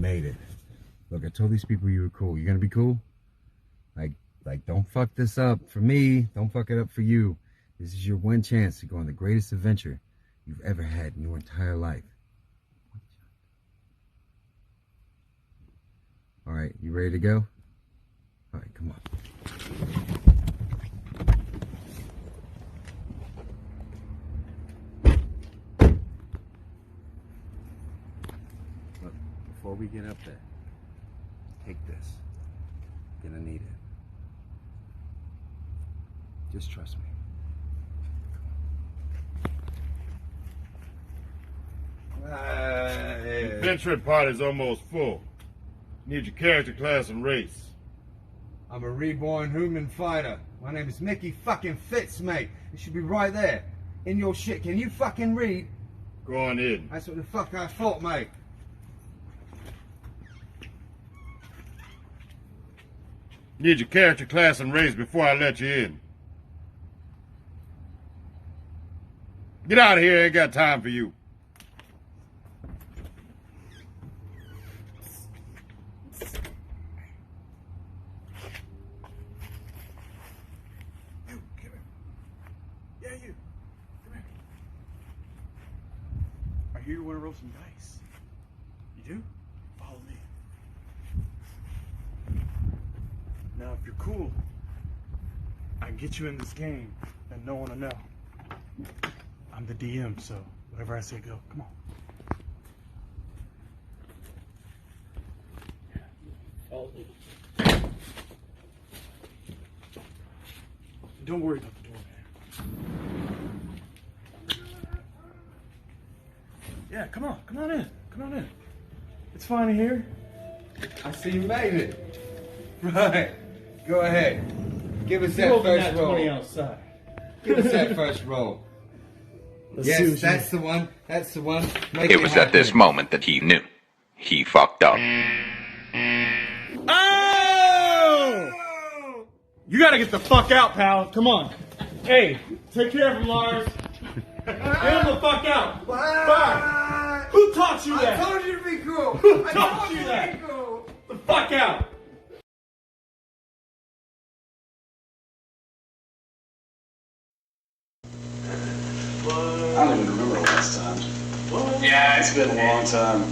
made it. Look, I told these people you were cool. You gonna be cool? Like, don't fuck this up for me. Don't fuck it up for you. This is your one chance to go on the greatest adventure you've ever had in your entire life. All right, you ready to go? All right, come on. Look, before we get up there, take this. You're gonna need it. Just trust me. The adventure party's almost full. Need your character, class, and race. I'm a reborn human fighter. My name is Mickey fucking Fitz, mate. It should be right there. In your shit. Can you fucking read? Go on in. That's what the fuck I thought, mate. Need your character, class, and race before I let you in. Get out of here, I ain't got time for you. I hear you want to roll some dice. You do? Follow me. Now, if you're cool, I can get you in this game and no one will know. I'm the DM, so whatever I say, go. Come on. Follow me. Don't worry about the door, man. Yeah, come on in. Come on in. It's fine in here. I see you made it. Right. Go ahead. Give us that first roll. 20 outside. Give us that first roll. Yes, that's the one. That's the one. It was at this moment that he knew. He fucked up. Oh! You gotta get the fuck out, pal. Come on. Hey, take care of him, Lars. Get him the fuck out. Bye. Who taught you that? I told you to be cool. Who taught you that? Cool. The fuck out. I don't even remember last time. What? Yeah, it's been a long time.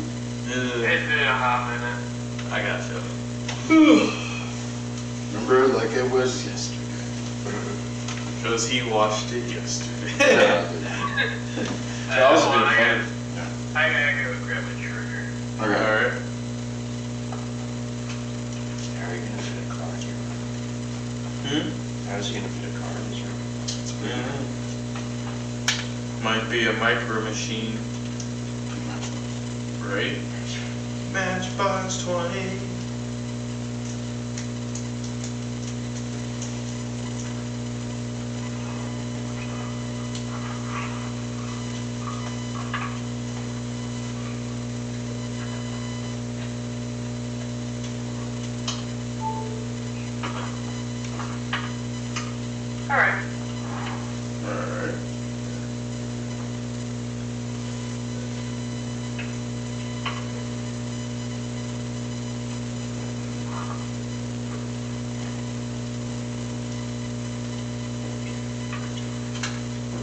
It's been a hot minute. I got you. Remember it like it was yesterday. Because he watched it yesterday. That was a bit fun. I gotta grab a trigger. Okay. Alright. How are you gonna fit a car in your room? How's he gonna fit a car in his room? It's weird. Might be a micro machine. Right? Matchbox 20. Alright. Alright.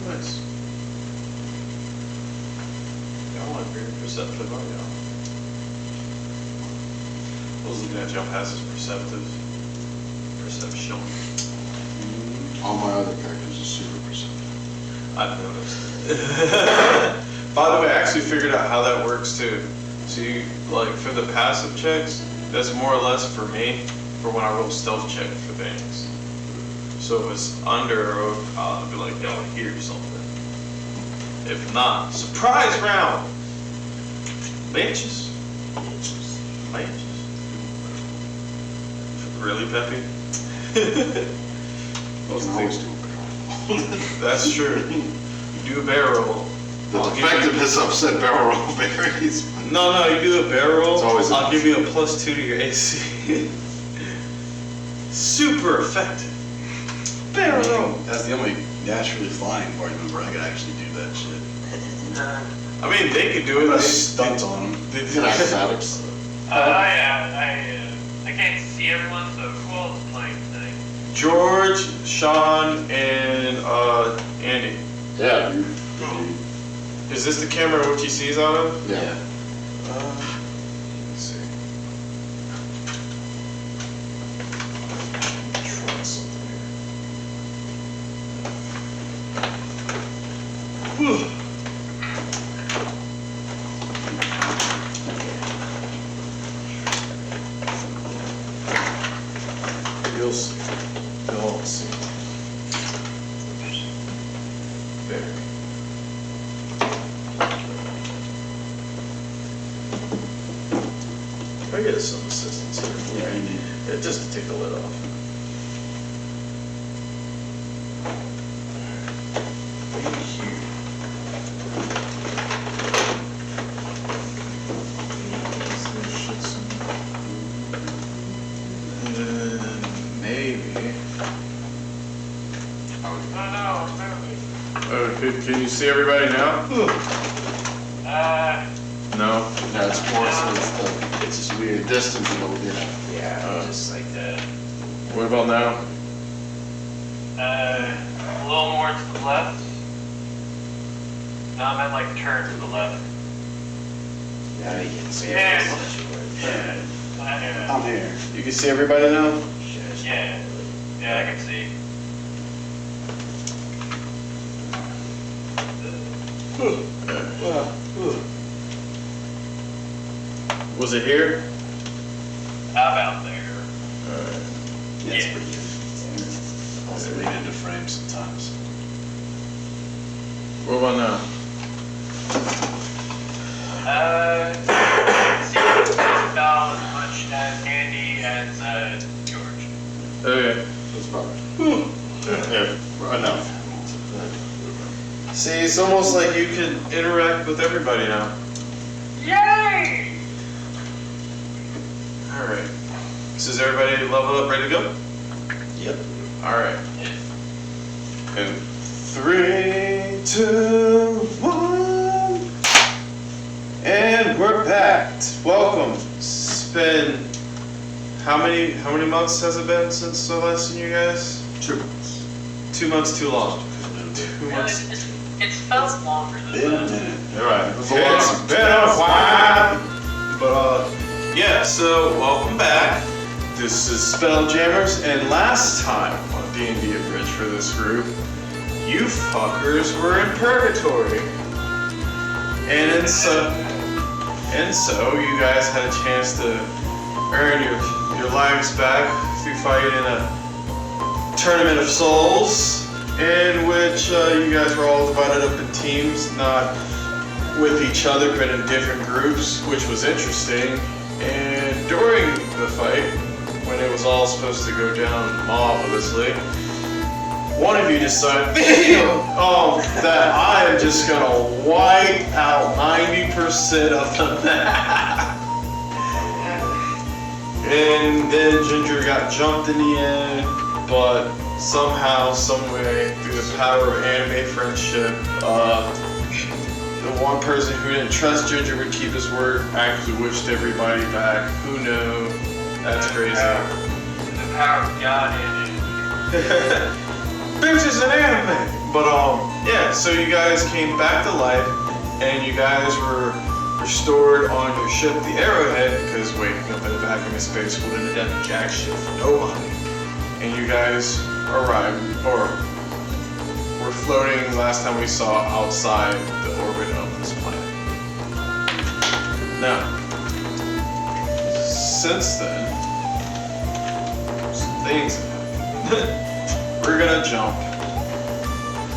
Nice. Y'all want very perceptive, aren't y'all? I was looking at y'all passes perceptive. Perception. All my other characters are super perceptive. I've noticed. By the way, I actually figured out how that works too. So you, like, for the passive checks, that's more or less for me, for when I roll stealth check for things. So if it's under, I'll be like, yo, I hear something. If not, surprise round! Manches. Really, Peppy? Those things do a barrel. That's true. You do a barrel. The effectiveness of said barrel roll varies. No, you do a barrel. It's always I'll give you a +2 to your AC. Super effective. Barrel. That's the only naturally flying party member I can actually do that shit. I mean, they could do it. Put a stunt on them. They Acrobatics. I can't see everyone, so who else is playing tonight? George, Sean, and Andy. Yeah, dude. Is this the camera which he sees out of? Yeah. Let's see. Try something here. You'll see. You'll all see. There. I get some assistance here. Yeah, you need. Yeah, just to take the lid off. Maybe. Can you see everybody now? No. No, it's more so it's just weird distance a little bit. Yeah, just like that. What about now? A little more to the left. No, I meant like turn to the left. Yeah, you can see Yeah. it. Yeah. I'm here. You can see everybody now? Yeah. Yeah, I can see. Was it here? About there. Alright. Yeah, it's Yeah. pretty good. Also read into frame sometimes. What about now? See about as much as Andy as George. Okay. That's probably Yeah, enough. See, it's almost like you can interact with everybody now. Yay! Alright. So is everybody leveled up, ready to go? Yep. Alright. And 3, 2, 1. And we're packed. Welcome. It's been how many months has it been since I last seen you guys? 2 months. 2 months too long. 2 months. It's felt longer than Been a that. minute. Alright. It's a Been a while. But yeah, so welcome back. This is Spelljammers, and last time on D&D Abridged for this group, you fuckers were in purgatory. And so you guys had a chance to earn your lives back through fighting in a tournament of souls, in which you guys were all divided up in teams, not with each other, but in different groups, which was interesting. And during the fight, when it was all supposed to go down marvelously, one of you decided that I am just gonna wipe out 90% of the map. And then Ginger got jumped in the end, but somehow, someway, through the power of anime friendship, the one person who didn't trust Ginger would keep his word, actually wished everybody back. Who knew? That's crazy. The power of God in it. Bitches in anime! But yeah, so you guys came back to life, and you guys were restored on your ship, the Arrowhead, because waking up in a vacuum of space wouldn't have done jack shit for nobody. And you guys arrived, or were floating last time we saw outside the orbit of this planet. Now, since then, some things have happened. We're gonna jump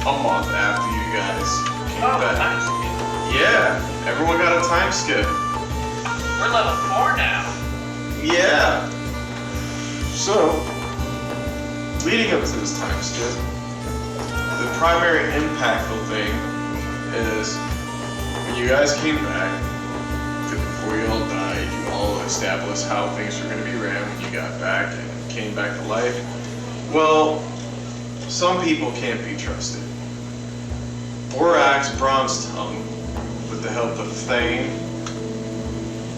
a month after you guys came back. Time skip. Yeah, everyone got a time skip. We're level 4 now. Yeah. So, leading up to this time skip, the primary impactful thing is when you guys came back, before you all died, you all established how things were going to be ran when you got back and came back to life. Well, some people can't be trusted. Borax Bronze Tongue, with the help of Thane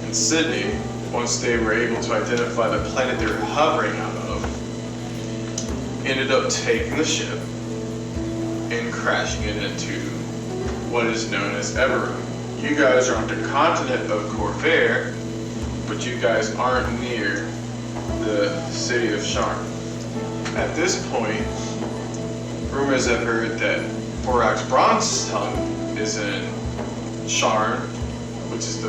and Sydney, once they were able to identify the planet they were hovering out of, ended up taking the ship and crashing it into what is known as Everum. You guys are on the continent of Corvair, but you guys aren't near the city of Sharn. At this point, rumors have heard that Borax Bronze's tongue is in Sharn, which is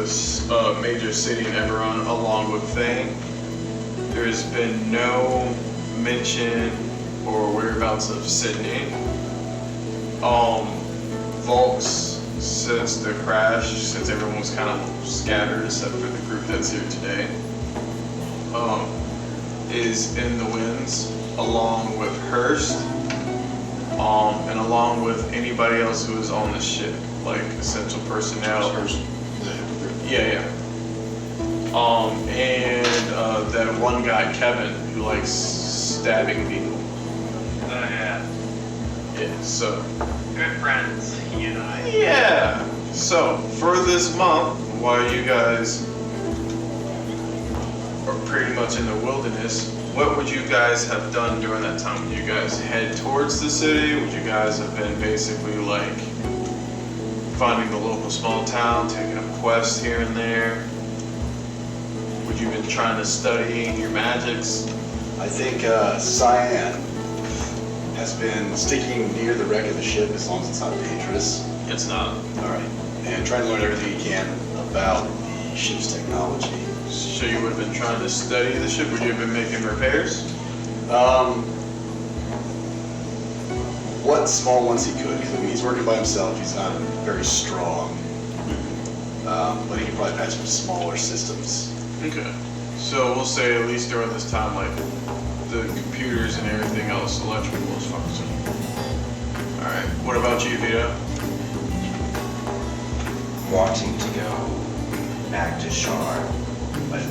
the major city in Eberron, along with Thane. There's been no mention or whereabouts of Sydney. Volks, since the crash, since everyone was kind of scattered except for the group that's here today, is in the winds, along with Hurst, and along with anybody else who is on the ship, like essential personnel. Yeah. And that one guy, Kevin, who likes stabbing people. Yeah. Yeah, so. Good friends, he and I. Yeah. So, for this month, while you guys are pretty much in the wilderness, what would you guys have done during that time? Would you guys head towards the city? Would you guys have been basically like finding the local small town, taking up quests here and there? Would you have been trying to study your magics? I think Cyan has been sticking near the wreck of the ship as long as it's not dangerous. It's not. Alright. And trying to learn everything he can about the ship's technology. So you would have been trying to study the ship? Would you have been making repairs? What small ones he could, because I mean, he's working by himself, he's not very strong. But he can probably patch up smaller systems. Okay. So we'll say at least during this time, like, the computers and everything else, electrical is functioning. Alright, what about you, Vito? Wanting to go back to Shar, but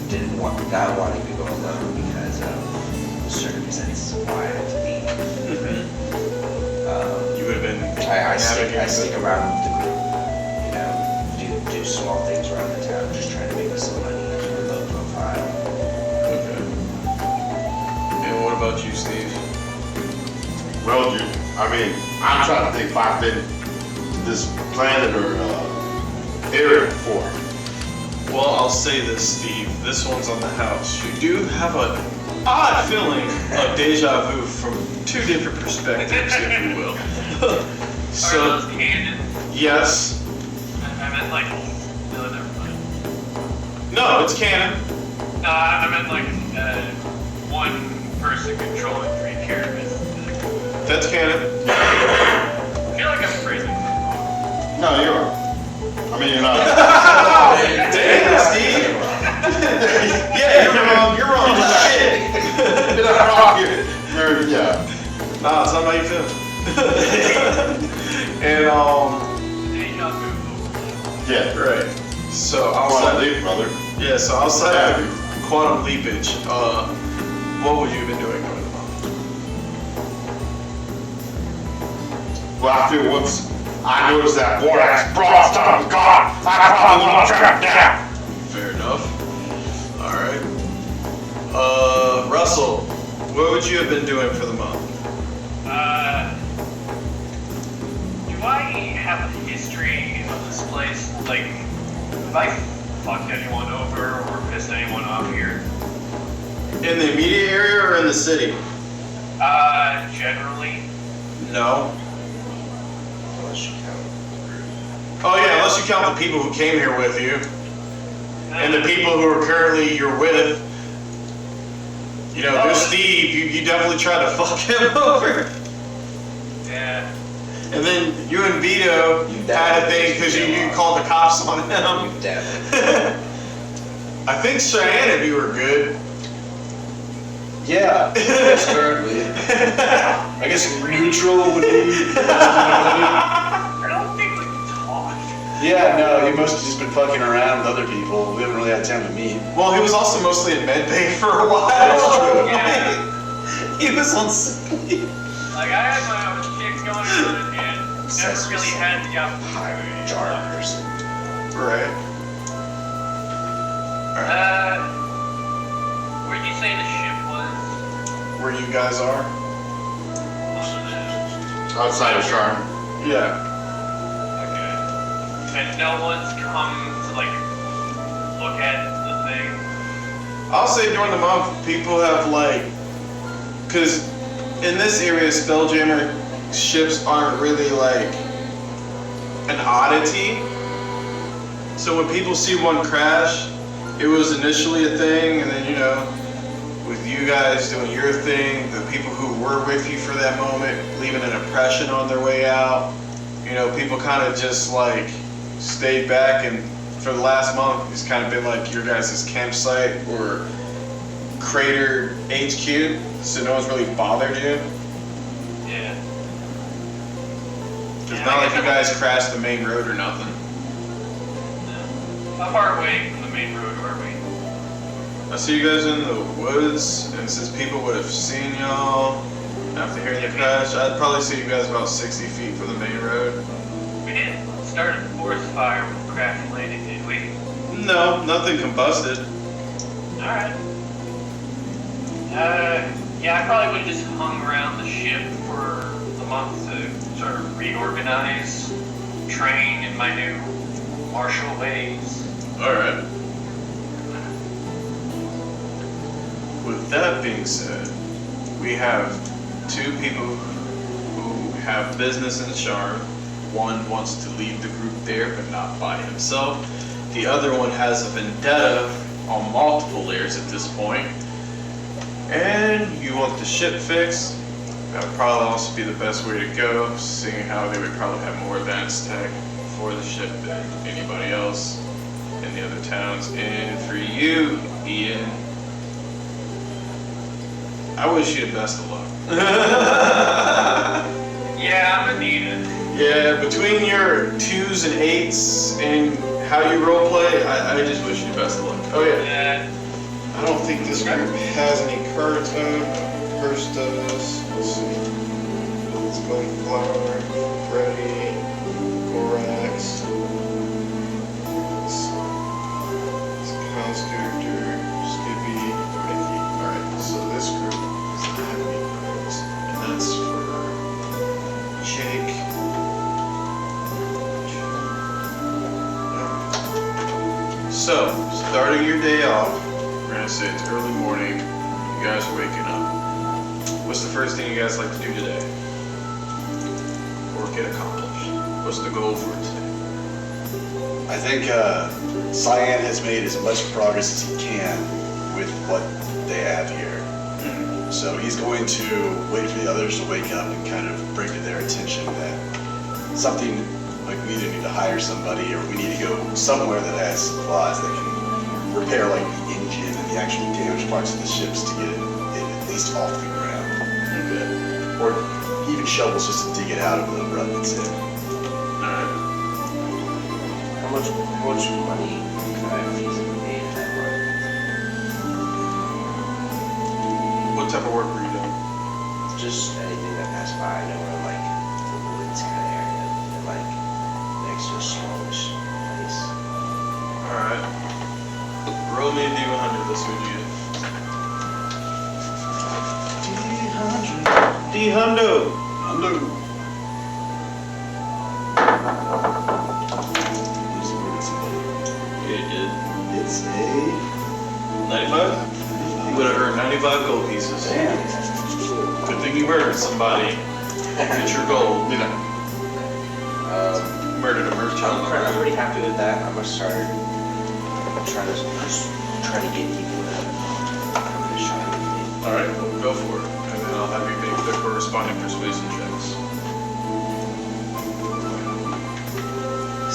not wanting to go alone because of the circumstances of why I had to leave. You would have been I stick around with the group, do small things around the town, just trying to make us some money, keep a low profile. Okay. And what about you, Steve? Well, I'm trying to think if I've been to this planet or area before. Well, I'll say this, Steve. This one's on the house. You do have an odd feeling of deja vu from two different perspectives, if you will. Are those canon? Yes. I meant like, no, never mind. No, it's canon. No, I meant like one person controlling 3 characters. That's canon. I feel like I'm phrasing it wrong. No, you are. I mean, you're not. Damn, Steve. Yeah, you're wrong. You're wrong. Shit. You're not wrong. Yeah. Nah, it's not how you feel. And Deja vu. Yeah. right. So Quantum outside, leap, brother. yeah. So outside of quantum leapage, what would you have been doing during the month? Well, I feel once I noticed that Borax Bronze tongue gone, I probably want to track down. Fair enough. All right. Russell, what would you have been doing for the month? Do I have a history of this place? Like, have I fucked anyone over or pissed anyone off here? In the immediate area or in the city? Generally. No. Unless you count the group. Oh yeah, unless you count the people who came here with you and the people who are currently you're with. You know, there's Steve. You definitely tried to fuck him over. Yeah. And then you and Vito had a thing because you called the cops on him. Definitely. I think Cheyenne and you were good. Yeah, currently. I guess neutral would be. I don't think we talked. Yeah, no, he must have just been fucking around with other people. We haven't really had time to meet. Well, he was also mostly in medbay for a while. That's true. Yeah. He was on sick leave. Like, I had my own shit going on and never really had the opportunity. Jar person. Right. Uh, where you guys are? Outside of Charm. Yeah. Okay. And no one's come to like look at the thing. I'll say during the month, people have like, because in this area, Spelljammer ships aren't really like an oddity. So when people see one crash, it was initially a thing, and then, you know, with you guys doing your thing, the people who were with you for that moment, leaving an impression on their way out, you know, people kind of just like stayed back, and for the last month, it's kind of been like your guys' campsite or crater HQ, so no one's really bothered you. Yeah. It's Yeah, not I like guess you guys crashed the main road or nothing. How far away from the main road are we? I see you guys in the woods, and since people would have seen y'all after hearing the crash, I'd probably see you guys about 60 feet from the main road. We didn't start a forest fire with the crash and landing, did we? No, nothing combusted. Alright. Yeah, I probably would have just hung around the ship for a month to sort of reorganize, train in my new martial ways. Alright. With that being said, we have two people who have business in Charm. One wants to lead the group there, but not by himself. The other one has a vendetta on multiple layers at this point. And you want the ship fixed. That would probably also be the best way to go, seeing how they would probably have more advanced tech for the ship than anybody else in the other towns. And for you, Ian, I wish you the best of luck. Yeah, I'm gonna need it. Yeah, between your 2s and 8s and how you roleplay, I just wish you the best of luck. Oh yeah. Yeah. I don't think this group has any cards on. Hers does. Let's see. It's Gunflower, Freddy, Gorax. It's Kyle's character, Skippy, Mickey. Alright, so this group does not have any cards. And that's for Jake. So, starting your day off, we're gonna say it's early morning, you guys are waking up. What's the first thing you guys like to do today? Or get accomplished? What's the goal for today? I think Cyan has made as much progress as he can with what they have here. So he's going to wait for the others to wake up and kind of bring to their attention that something, like we either need to hire somebody or we need to go somewhere that has supplies that can repair like the engine and the actual damaged parts of the ships to get it at least off the ground. Okay. Or even shovels just to dig it out of the rut that's in. Alright. How much money can I feasibly pay for that work? What type of work were you doing? Just anything that passed by. I know we're in like the woods kind of area, and like next to a smallish place. Alright. Roll me a D100, let's see what you get. D-Hundo! Hundo. Yeah, you did. It's a 95? You would have earned 95 gold pieces. damn. Good thing you murdered somebody. Get your gold. You know. Murdered a merchant. I'm pretty happy with that. I'm gonna start trying to get people to come to Charm with me. Alright, well, go for it. And then I'll have you make the corresponding persuasion checks.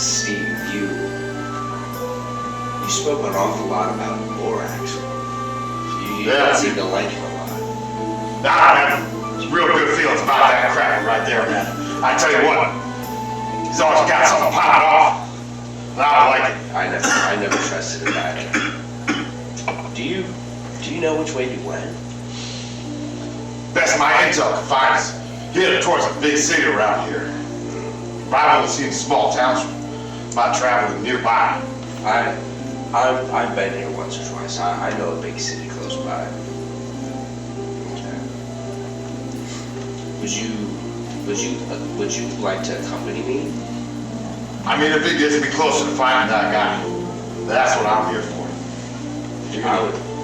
Steve, you spoke an awful lot about Borax. You Yeah. seem to like him a lot. Nah, man. It's real good feelings about that cracker right there, man. I tell you what. He's always got something popping off. And I like it. I never trusted a guy. Do you know which way you went? Best of my intel can find us. Headed towards a big city around here. I've only seen small towns by traveling nearby. I've been here once or twice. I know a big city close by. Okay. Would you like to accompany me? I mean, if it gets me closer to finding that guy, that's what I'm here for.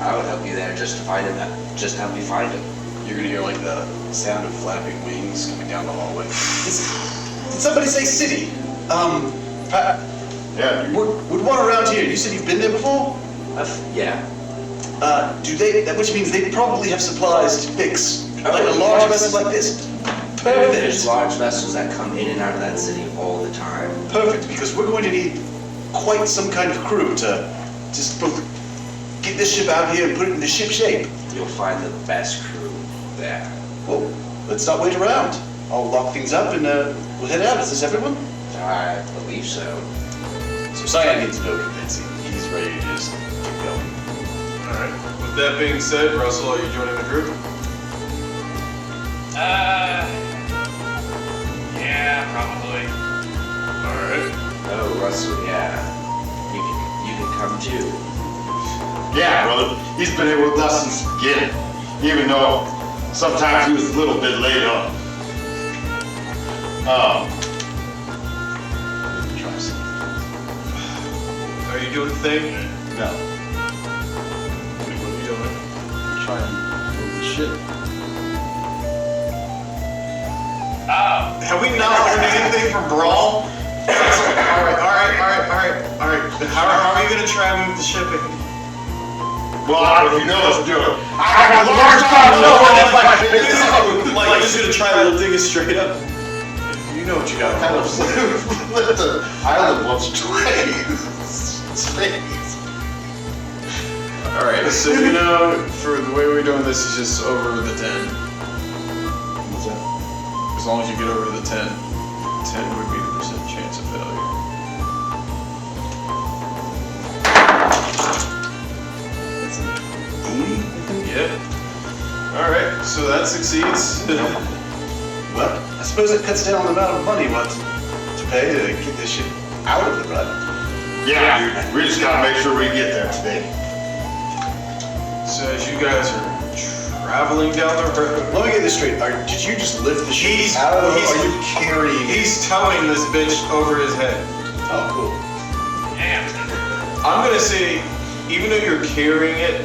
I would help you there just to find him. Just help you find him. You're gonna hear like the sound of flapping wings coming down the hallway. Did somebody say city? Yeah, dude. Would one around here? You said you've been there before? Yeah. Do they? Which means they probably have supplies to fix like a large vessel like this. There's Perfect. large vessels that come in and out of that city all the time. Perfect, because we're going to need quite some kind of crew to just get this ship out here and put it into ship shape. You'll find the best crew there. Well, let's not wait around. I'll lock things up and we'll head out. Is this everyone? I believe so. So Cyan needs no convincing. He's ready to just keep going. Alright. With that being said, Russell, are you joining the group? Yeah, probably. Alright. Oh, Russell, yeah. You can come too. Yeah, brother. He's been here with us since the beginning, even though sometimes he was a little bit late up. Try some. Are you doing the thing? No. What are you doing? Try and move the ship. Oh. Have we not learned anything from Brawl? Alright. How are you gonna try and move the ship in? Well, I don't know if you know this, dude. I got a large time Like, you're just gonna try lifting it straight up? You know what you got. kind of lift the island once or twice. Alright, so you know, for the way we're doing this is just over the 10. What's that? As long as you get over to the 10, 10 would be the percent chance of failure. That's an 80, I think. Yeah. Alright, so that succeeds. Well, I suppose it cuts down on the amount of money we'll have to pay to get this ship out of the rut. Yeah, dude. We just gotta make sure we get there today. So as you guys are traveling down the road, Let me get this straight. Did you just lift the ship He's- out of it, or he's- are you carrying it? he's towing this bitch over his head. Oh, cool. Damn. I'm gonna say, even though you're carrying it,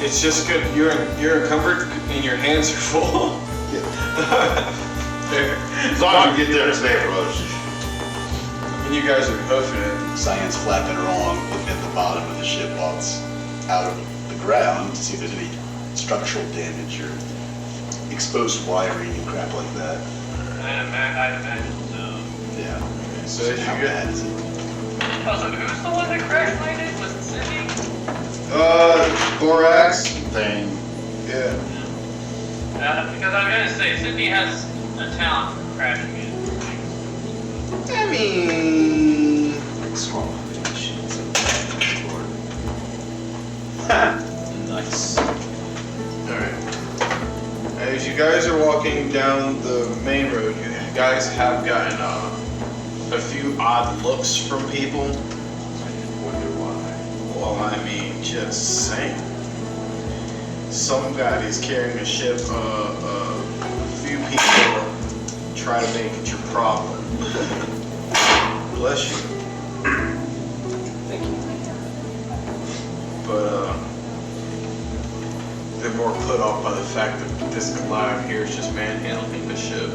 it's just good. You're encumbered and your hands are full. There. As long as we get there today, brothers. And you guys are hoofing it. Cyan's flapping along, looking at the bottom of the ship while it's out of the ground to see if there's any structural damage or exposed wiring and crap like that. I'd imagine so. Yeah. So as How you get, bad is it? Oh, so who's the one that crash landed? Was it Sydney? Borax. Thing. Yeah. Because I'm gonna say, Sydney has a talent for crashing into things. I mean, Small modifications. nice. All right. As you guys are walking down the main road, you guys have gotten a few odd looks from people. I wonder why. Well, I mean, just saying. Some guy is carrying a ship. A few people try to make it your problem. Bless you. Thank you. But they're more put off by the fact that this Goliath here is just manhandling the ship.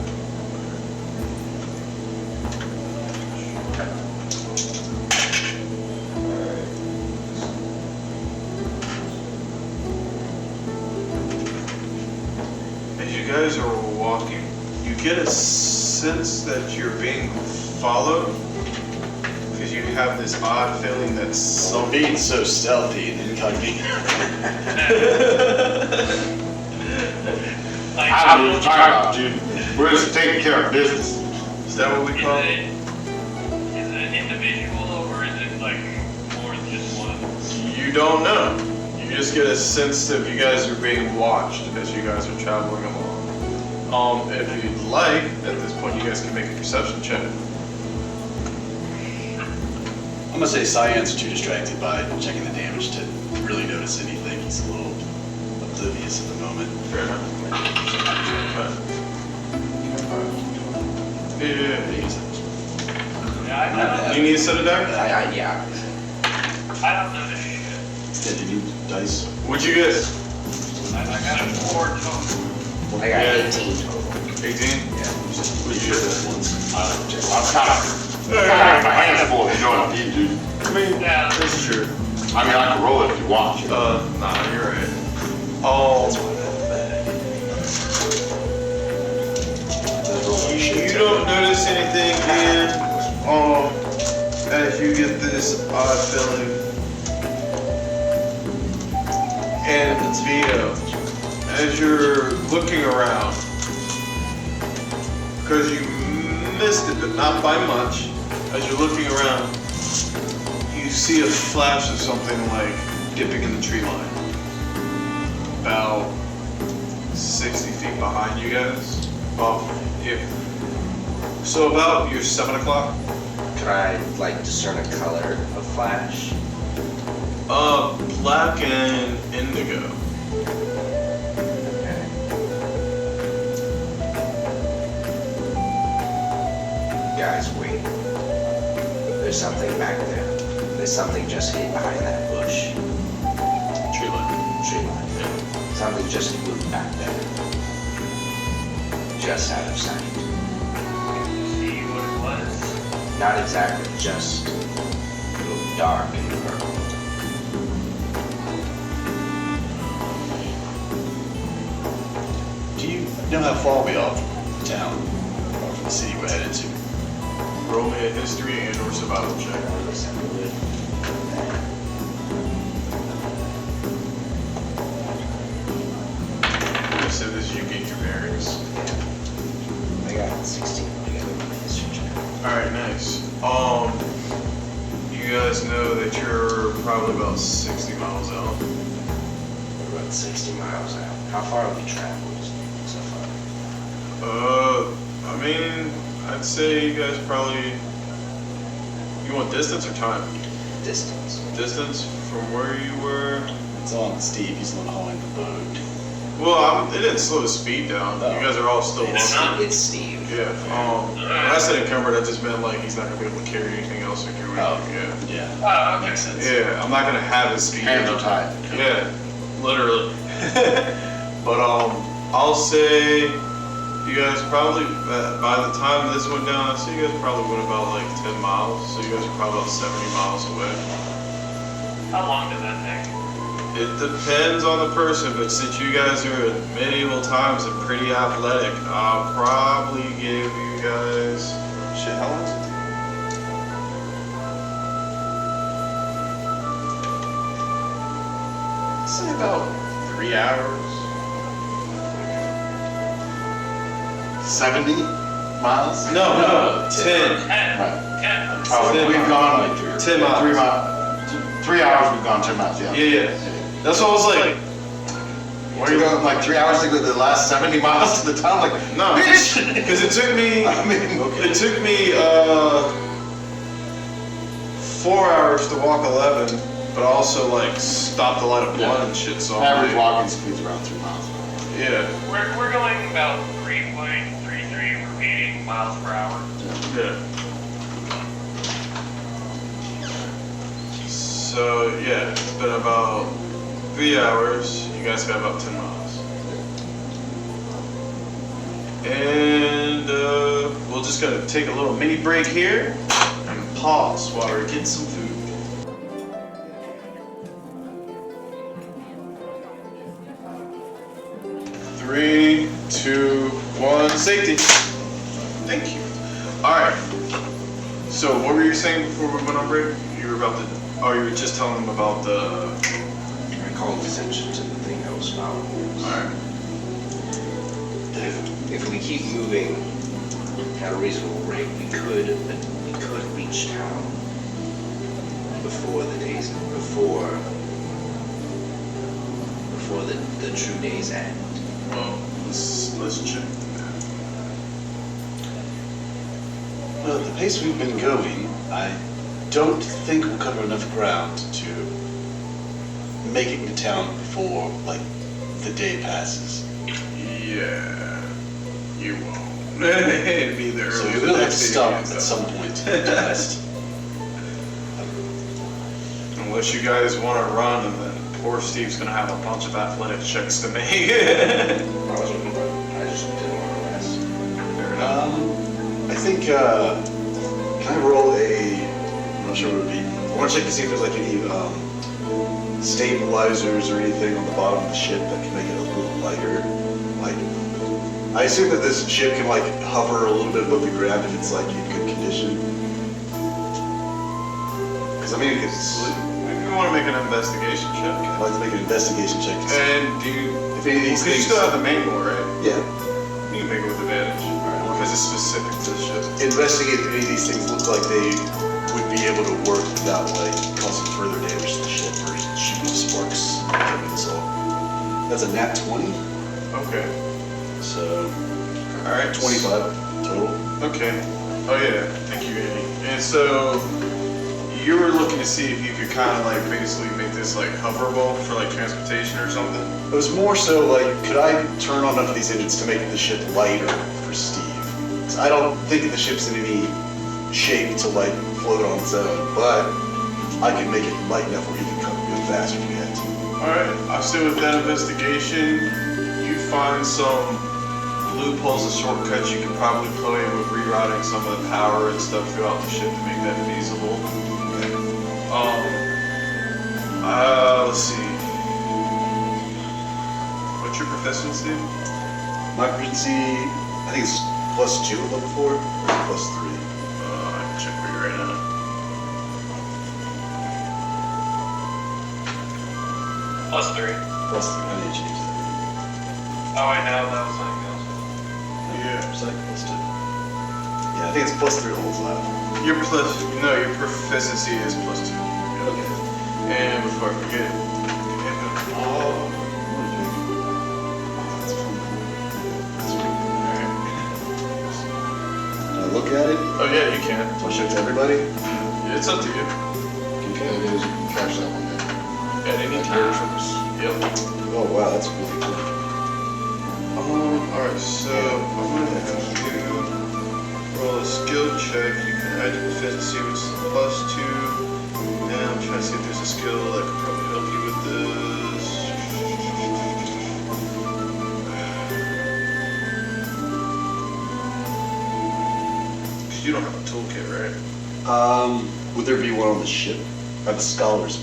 As you guys are walking, you get a sense that you're being followed because you have this odd feeling that So being so stealthy and incognito. Like, I don't know what you're talking about, dude. We're just taking care of business. Is that what we call it? Is it an individual or is it like more than just one? You don't know. You just get a sense that you guys are being watched as you guys are traveling along. If you'd like, at this point, you guys can make a perception check. I'm gonna say Cyan's too distracted by checking the damage to really notice anything. He's a little oblivious at the moment. Fair enough. Yeah. Yeah, You need a set of dice? Yeah. I don't know this shit. Yeah, do you need dice? What'd you get? I got a 4 total. I got Yeah. 18 total. 18? Yeah. What'd you get? I'm kind of my hands full, you know what I mean, dude. I mean, Yeah. that's true. I mean, I can roll it if you want. Nah, you're right. Oh, you don't notice anything, Ian? As you get this odd feeling. And Vito, as you're looking around, because you missed it, but not by much, as you're looking around, you see a flash of something like dipping in the tree line. About 60 feet behind you guys. Well, so about your 7 o'clock. Can I like discern a color of flash? Black and indigo. Okay. Guys, wait. There's something back there. There's something just hid behind that bush. Tree line. Tree line. Something just moved back there. Just out of sight. See what it was. Not exactly, just a little dark and purple. Do you know how far we are from town? Or from the city we're headed to? Roll me a history and or survival check. So this you get your bearings. I got 16 together with my history check. Alright, nice. You guys know that you're probably about 60 miles out. We're about 60 miles out. How far have we traveled so far? I mean, I'd say you guys probably. You want distance or time? Distance. Distance from where you were. It's on Steve, he's not hauling the boat. Well, it didn't slow the speed down. You guys are all still walking. It's Steve. Yeah. When I said encumbered, I just meant like he's not gonna be able to carry anything else or do anything. Oh. Yeah. Yeah, Oh, okay. makes sense. Yeah. I'm not gonna have his speed. Hands are tied. Yeah. Literally. But I'll say you guys probably by the time this went down, I see you guys probably went about like 10 miles. So you guys are probably about 70 miles away. How long did that take? It depends on the person, but since you guys are at medieval times and pretty athletic, I'll probably give you guys. Shit, how long is it? Say about 3 hours. 70 miles? No, 10. 10. Right. 10. Oh, we've gone 10 miles. 3 miles. 3 hours, we've gone 10 miles, yeah. Yeah. That's what I was like. What are you going, like 3 hours to go the last 70 miles to the town? Like, No, bitch! because it took me. I mean, It took me 4 hours to walk 11, but also like stop to light a blunt and shit. So I'm average like, walking speed's around 3 miles an hour. yeah, We're going about 3.33 repeating miles per hour. yeah. So yeah, it's been about 3 hours. You guys got about 10 miles, and we're just gonna take a little mini break here and pause while we get some food. 3, 2, 1, safety. Thank you. All right. So what were you saying before we went on break? You were about to. Oh, you were just telling them about the. I called attention to the thing that was following us. All right. If we keep moving at a reasonable rate, we could reach town before the true day's end. Well, let's check. Well, at the pace we've been going, I don't think we'll cover enough ground to make it to town before, like, the day passes. Yeah. You won't. It'd be the So early we will have to next day stop you at get some point to rest. Unless you guys want to run, and then poor Steve's gonna have a bunch of athletic checks to make. I just didn't want to rest. Fair enough. I think, can I roll I'm not sure what it would be. I want to check to see if there's like any stabilizers or anything on the bottom of the ship that can make it a little lighter. Like, I assume that this ship can like hover a little bit above the ground if it's like in good condition. Because I mean, Maybe you want to make an investigation check. I'd like to make an investigation check to see And do you... if any of these Because you things. still have the manual, right? Yeah. You can make it with advantage. Because it's specific to the ship. Investigate if any of these things look like they would be able to work without like causing further damage to the ship or shooting sparks from the missile. That's a nat 20, Okay. so Alright. 25 total. Okay. Oh yeah, thank you, Andy. And so you were looking to see if you could kind of like basically make this like hoverable for like transportation or something. It was more so like, could I turn on enough of these engines to make the ship lighter for Steve? 'Cause I don't think the ship's in any shape to like float on its own, but I can make it light enough where he can go faster if we had to. Alright, I say with that investigation, you find some loopholes and shortcuts you can probably play with rerouting some of the power and stuff throughout the ship to make that feasible. Let's see. What's your proficiency? My proficiency, I think it's +2 at level 4, or +3. I can check for you right now. +3. +3, I need to change that. Oh, I know, that was something else. Yeah. It's like +2. Yeah, I think it's +3 levels left. Your proficiency is +2. Okay. And before I forget, Can I look at it? oh yeah, you can. Do I show it to everybody? It's up to you. Okay, it is. You can catch that one there. At any Like time. airships. Yep. Oh wow, that's really cool. Alright, so I'm gonna have you roll a skill check. You can add your proficiency, which is +2. And I'm trying to see if there's a skill that could probably help you with this. Because you don't have a toolkit, right? Would there be one on the ship? I have a scholar's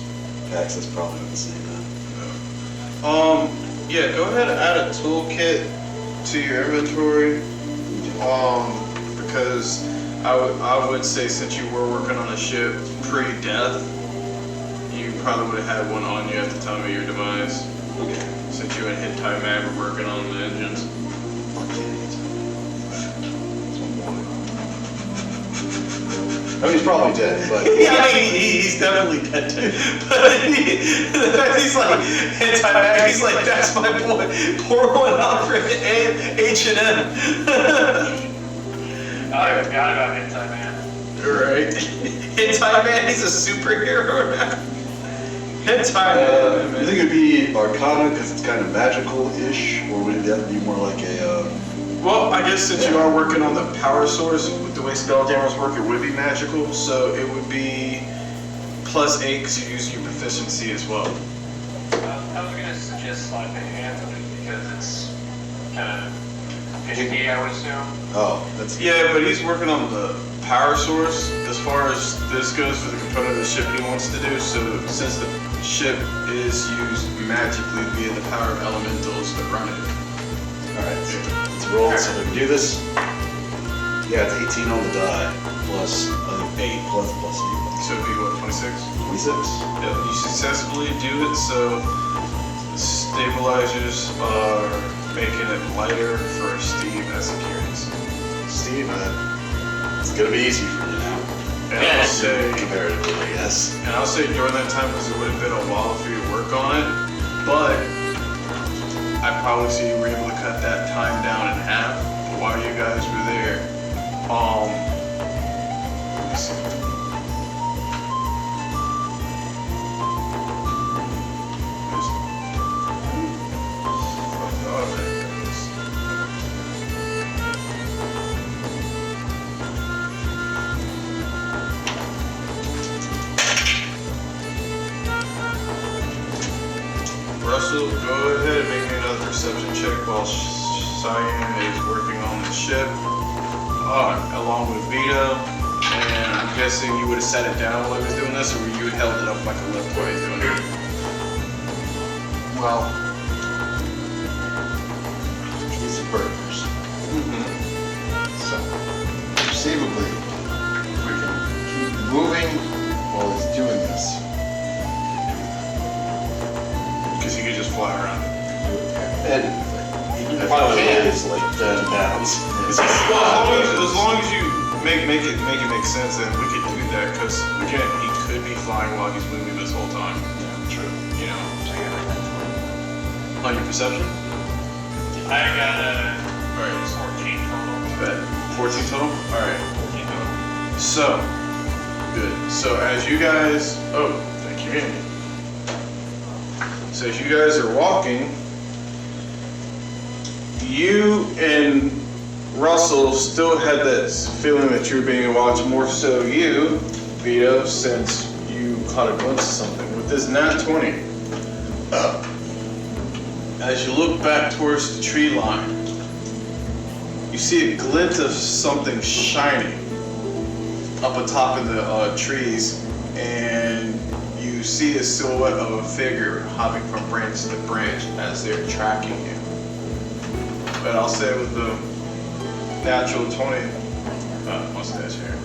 packs, that's probably not the same. Yeah, go ahead and add a toolkit to your inventory. Because I would say since you were working on a ship pre-death, you probably would have had one on you at the time of your demise. Okay. Since you and Hit Time Mag were working on the engines. I mean, he's probably dead, but Yeah, I mean, he's definitely dead. But he's like, Hit Time Mag, he's like, that's my boy. Pour one out for H&M. I forgot about Hentai Man. Right. Hentai Man, he's a superhero now. Hentai Man. you think it'd be Arcana because it's kind of magical-ish, or would that be more like a? Well, I guess since you are working on the power source, with the way Spelljammers work, it would be magical, so it would be +8 because you use your proficiency as well. I was gonna suggest sleight of hand because it's kind of finicky, I would assume. Oh, that's Yeah, but he's working on the power source as far as this goes for the component of the ship he wants to do, so since the ship is used magically via the power of elementals that run it. all right. So let's roll. So we can do this. Yeah, it's 18 on the die plus 8 plus +8. So it'd be what, 26? 26. Yep, you successfully do it, so the stabilizers are making it lighter for Steve as he carries. Steve, it's gonna be easy for you now. And I'll say, Comparatively, I guess. and I'll say during that time, because it would have been a while for you to work on it, but I probably see you were able to cut that time down in half while you guys were there. Let me see. Russell, go ahead and make me another perception check while Cyan is working on the ship, along with Vito. And I'm guessing you would have set it down while he was doing this, or you held it up like a lift while he's doing it? Well, he's a bird person. So, conceivably, if we can keep moving while he's doing this. Because he could just fly around. And he probably is like 10 pounds. Well, as long as you make it make sense, then we could do that. Because again, he could be flying while he's moving this whole time. Yeah, true. You know. I got like that 20. On your perception? I got a Alright. 14 total. Bet. 14 total? Alright. 14 total. So, good. So as you guys, oh, thank you, Andy. So as you guys are walking, you and Russell still had that feeling that you were being watched, more so you, Vito, since you caught a glimpse of something. With this nat 20, as you look back towards the tree line, you see a glint of something shining up atop of the trees, and you see a silhouette of a figure hopping from branch to branch as they're tracking you. But I'll say with the natural 20 mustache hair,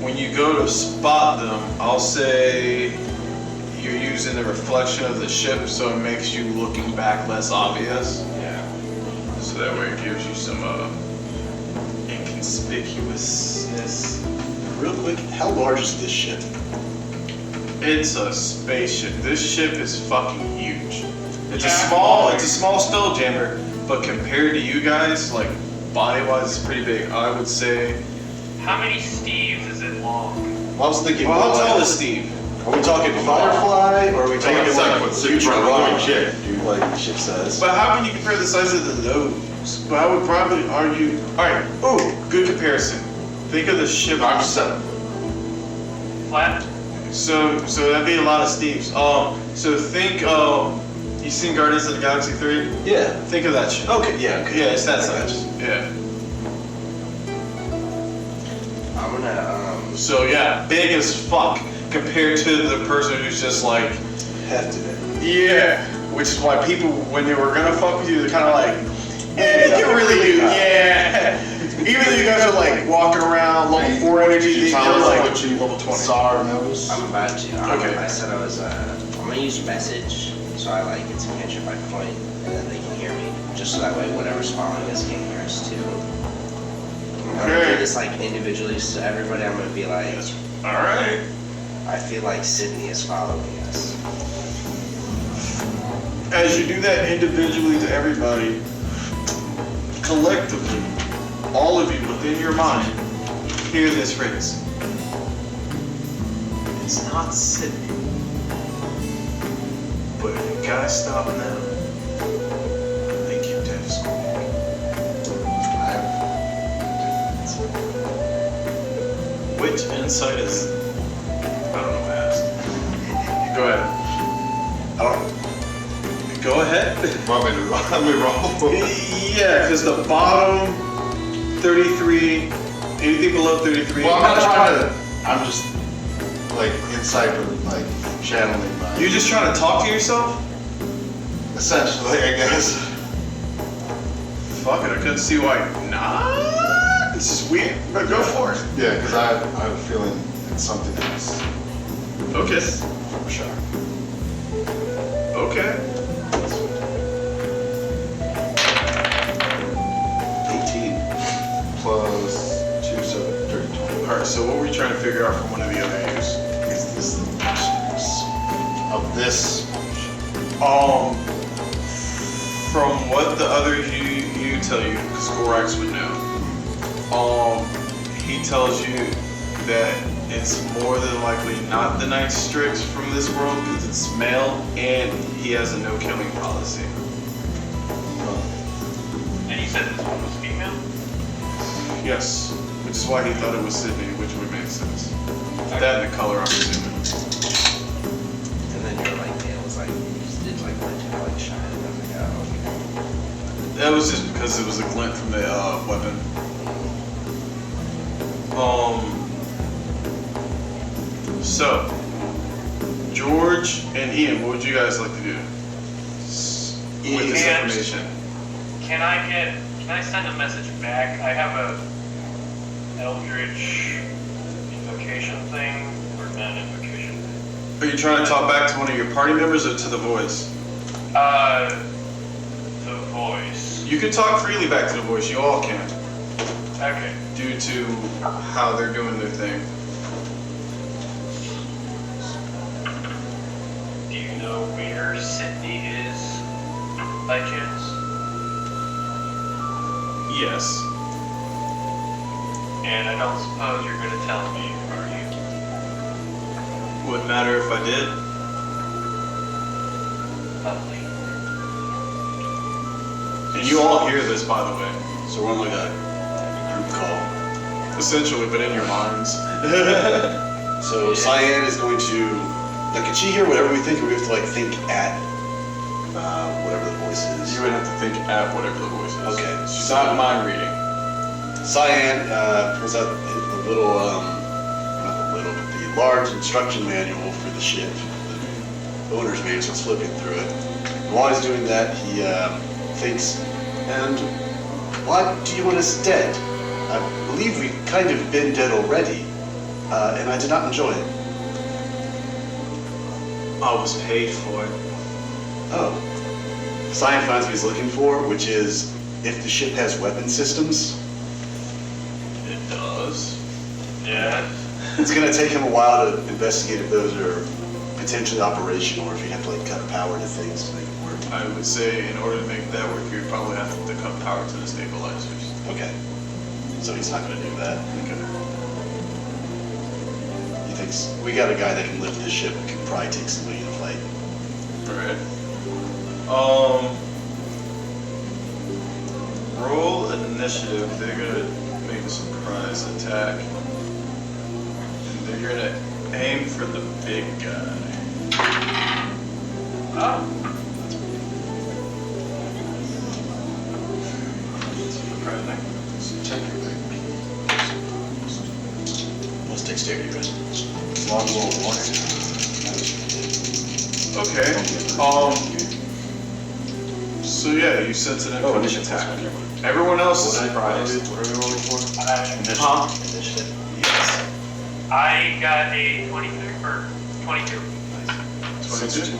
when you go to spot them, I'll say you're using the reflection of the ship, so it makes you looking back less obvious. Yeah. So that way it gives you some inconspicuousness. Real quick, how large is this ship? It's a spaceship. This ship is fucking huge. It's Yeah. a small spelljammer, but compared to you guys, like body-wise, it's pretty big. I would say. How many Steves is it long? Well, I was thinking, Well, how tall is Steve? are we talking Firefly, or are we talking it's like like what future Super rocket Rocket ship, dude, like ship size? But how can you compare the size of the nose? But I would probably argue. All right. Oh, good comparison. Think of the ship. I'm 7. Flat? So that'd be a lot of Steves. So think. You seen Guardians of the Galaxy 3? Yeah. Think of that ship. Okay, yeah, okay. Yeah, it's that I got size. you. Yeah. I'm gonna, So yeah, big as fuck compared to the person who's just like, Hefted it. yeah. Which is why people, when they were gonna fuck with you, they're kind of like, yeah, you can really do, yeah. Even though you guys are like walking around level 4 energy, Did you they're tell us like what you level 20. saw or noticed? I'm about to. Okay. I said I was, I'm gonna use message, so I like it's a picture by point, and then they can hear me. Just so that way whatever's following us can hear us too. I'm gonna do this like individually, so everybody I'm gonna be like, All right. I feel like Sydney is following us. As you do that individually to everybody, collectively, all of you within your mind hear this phrase. It's not Sydney, but if you guys stop now, I think you're dead as cool. Which insight is? I don't know. Ask. Go ahead. I don't. Go ahead. Want me to roll? Yeah, because the bottom 33, anything below 33. Well, I'm not trying to. I'm just like inside of like channeling my. You're just trying to talk to yourself? Essentially, I guess. Fuck it, I couldn't see why not. This is weird, but go for it. Yeah, because I have a feeling it's something else. Okay. For sure. Okay. 18. Plus 2, so 30, 20. Alright, so what were you trying to figure out from one of the other names? Is this the of this? From what the others you tell you, because Gorax would know. He tells you that it's more than likely not the Night Strix from this world because it's male and he has a no killing policy. And you said this one was female? Yes, which is why he thought it was Sydney, which would make sense. That and the color, I'm assuming. And then you're like, yeah, it was like, was just because it was a glint from the weapon. So, George and Ian, what would you guys like to do with this Ian, information? Can I send a message back? I have a Eldritch invocation thing, or not invocation thing. Are you trying to talk back to one of your party members or to the voice? The voice. You can talk freely back to the voice, you all can, Okay. due to how they're doing their thing. Do you know where Sydney is, by chance? Yes. And I don't suppose you're gonna tell me, are you? Wouldn't matter if I did. Lovely. And you all hear this, by the way. So we're on like a group call. Essentially, but in your minds. So Cyan is going to, like, can she hear whatever we think, or we have to like think at whatever the voice is? You would have to think at whatever the voice is. Okay. She's not mind reading. Cyan pulls out the little, not the little, but the large instruction manual for the ship. The owner's manual, so it's flipping through it. And while he's doing that, he thinks, and why do you want us dead? I believe we've kind of been dead already, and I did not enjoy it. I was paid for it. Oh. Cyan finds what he's looking for, which is if the ship has weapon systems. It does. Yeah. It's going to take him a while to investigate if those are potentially operational, or if you have to like cut power to things to make it work. I would say in order to make that work, you'd probably have to cut power to the stabilizers. Okay. So he's not going to do that. Okay. He thinks we got a guy that can lift this ship and can probably take somebody in a fight. Alright. Roll initiative. They're gonna make a surprise attack. And they're gonna aim for the big guy. Oh. Surprising. What's dexterity, right? Long roll one. Okay. So yeah, you sense an incoming attack. Everyone else is surprised. What are we rolling for? Huh? Initiative. Yes. I got a 23 or 22. 22.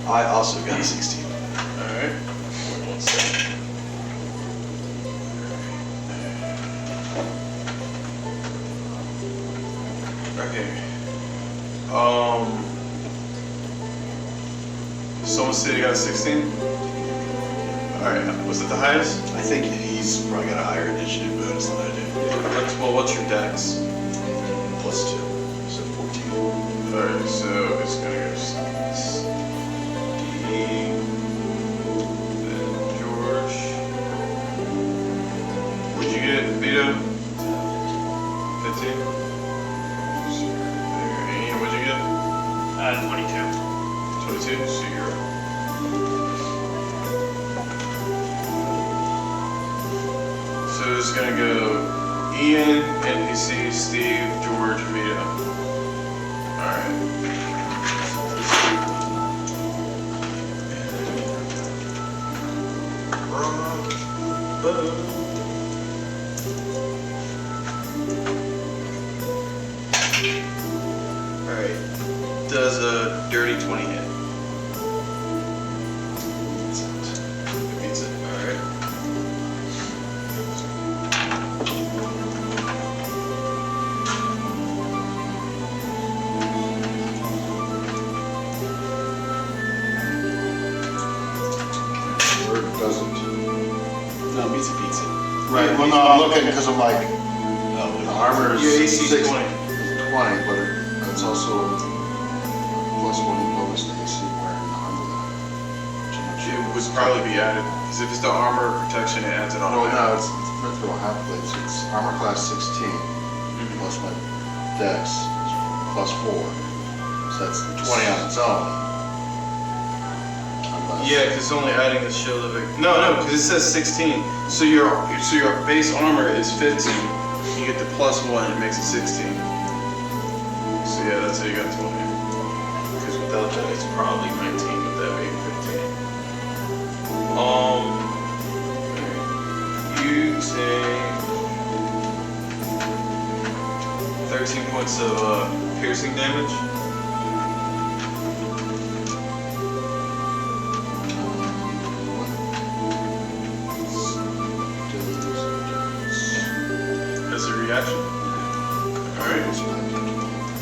I also got a 16. Alright. Okay. Someone said he got a 16? Alright, was it the highest? I think he's probably got a higher initiative bonus than I do. Well, what's your dex? +2, so 14. Alright, so it's gonna go Steve, then George. What'd you get, Vito? 15? Ian, what'd you get? 22. 22, so you're up. So it's gonna go Ian, NPC, Steve, George, Vito. Alright. Alright. Does a dirty 20 hit? It beats it. Alright. Or it doesn't. No, meets it, beats it. Right, well, no, I'm looking because I'm like, Oh, the armor is Your AC 6, 20. 20, but it's also +1 bonus to AC wearing the armor that It would probably be added, because if it's the armor protection, it adds it on. Well, no, it's meant for half blades. It's armor class 16 plus my dex is +4. So that's 20 on its own. Yeah, because it's only adding the shield of it. No, because it says 16. So your base armor is 15. You get the +1, it makes it 16. So yeah, that's how you got 20. Because without that, it's probably 19 with that being 15. You take 13 points of piercing damage. As a reaction. Alright.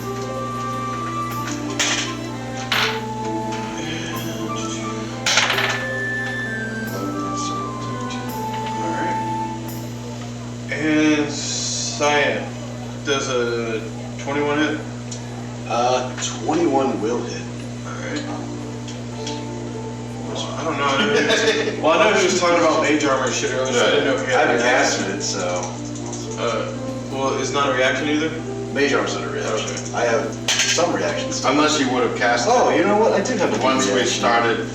Alright. And Cyan. Does a 21 hit? 21 will hit. Alright. I don't know. Well, I know he was talking about mage armor and shit earlier, so I didn't know if he I had haven't a reaction. casted it, so. Well, it's not a reaction either? Mage armor's not a reaction. Okay. I have some reactions. Unless you would have cast Oh, you know what? I did have a once we reaction. started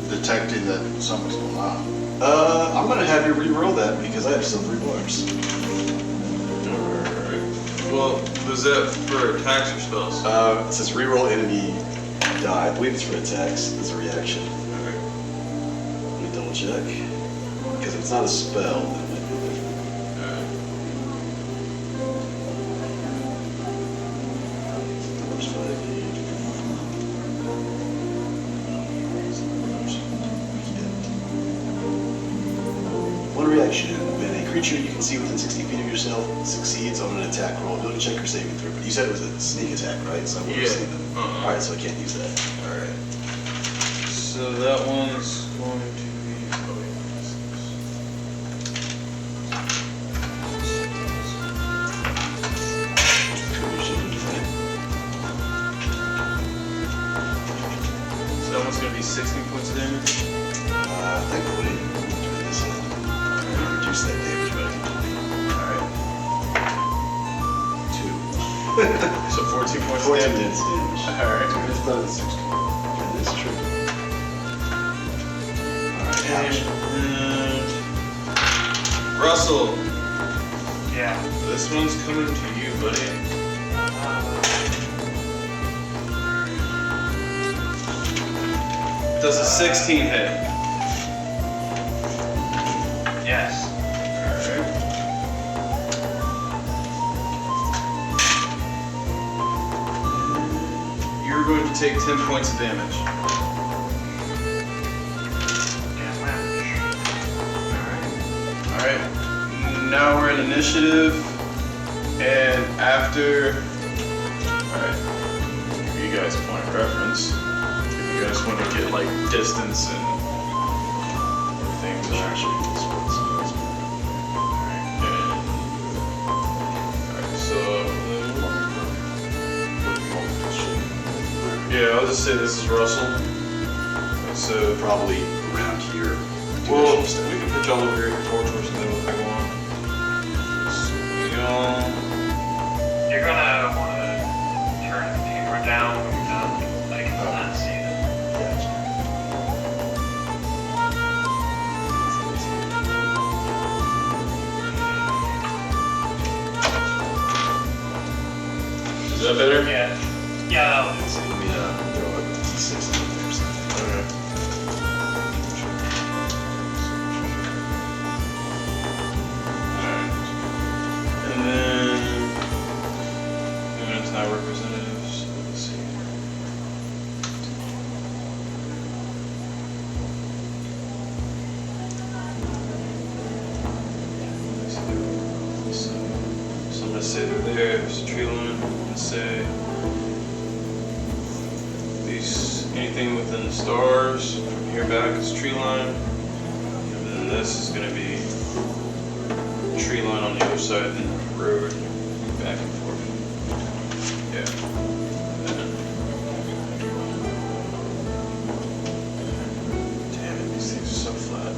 detecting that something's going on. I'm gonna have you re-roll that because I have still 3 bars. Well, was that for attacks or spells? It says re-roll enemy die. I believe it's for attacks as a reaction. Okay. Let me double check. Because if it's not a spell, then it might be different. Numbers 5, 8. One reaction. When a creature you can see within 60 feet of yourself succeeds on an attack roll, build a check or saving throw. But you said it was a sneak attack, right? So I wouldn't see them. Alright, so I can't use that. Alright. So that one's going to be. Oh, wait. So that one's going to be 16 points of damage. Thankfully, I'm gonna reduce that damage by 2. So 14 points of 14 damage. damage. Alright. It's not 16. That is true. Alright, ouch. Russell, Yeah. this one's coming to you, buddy. Does a 16 hit? Yes. You're going to take 10 points of damage. Alright. Now we're in initiative. And after. Alright. Give you guys a point of reference. If you guys want to get like distance and everything. Alright, so. Yeah, I'll just say this is Russell. So Probably around here. well, we can put y'all over here for torches and then we'll go on. So You're gonna want to turn the camera down when you're done. I cannot see it. is that better? Yeah. Yeah, that'll do. So let me throw a D6 in there or something. Okay. Alright. And then it's not representatives. Let's see. So I'm gonna say they're there. There's a tree line. I'm gonna say anything within the stars from here back is tree line, and then this is going to be tree line on the other side of the road, back and forth. Yeah. Damn it, these things are so flat.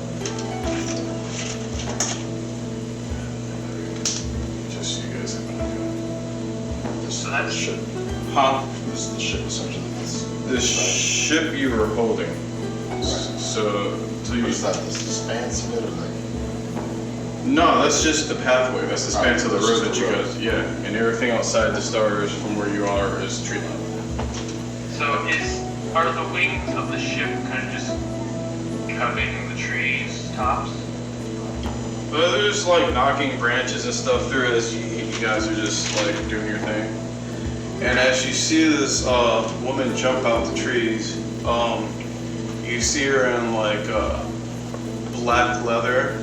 Just so you guys have an idea. So that's Huh? This is the ship essentially. The ship you were holding. So, What is that, the expanse of it, or like? No, that's just the pathway. That's the span to the That's road just that the you road. guys. Yeah, and everything outside the stars from where you are is tree line. So are the wings of the ship kind of just covering the trees' tops? But they're just like knocking branches and stuff through as you guys are just like doing your thing. And as you see this woman jump out the trees, you see her in like black leather,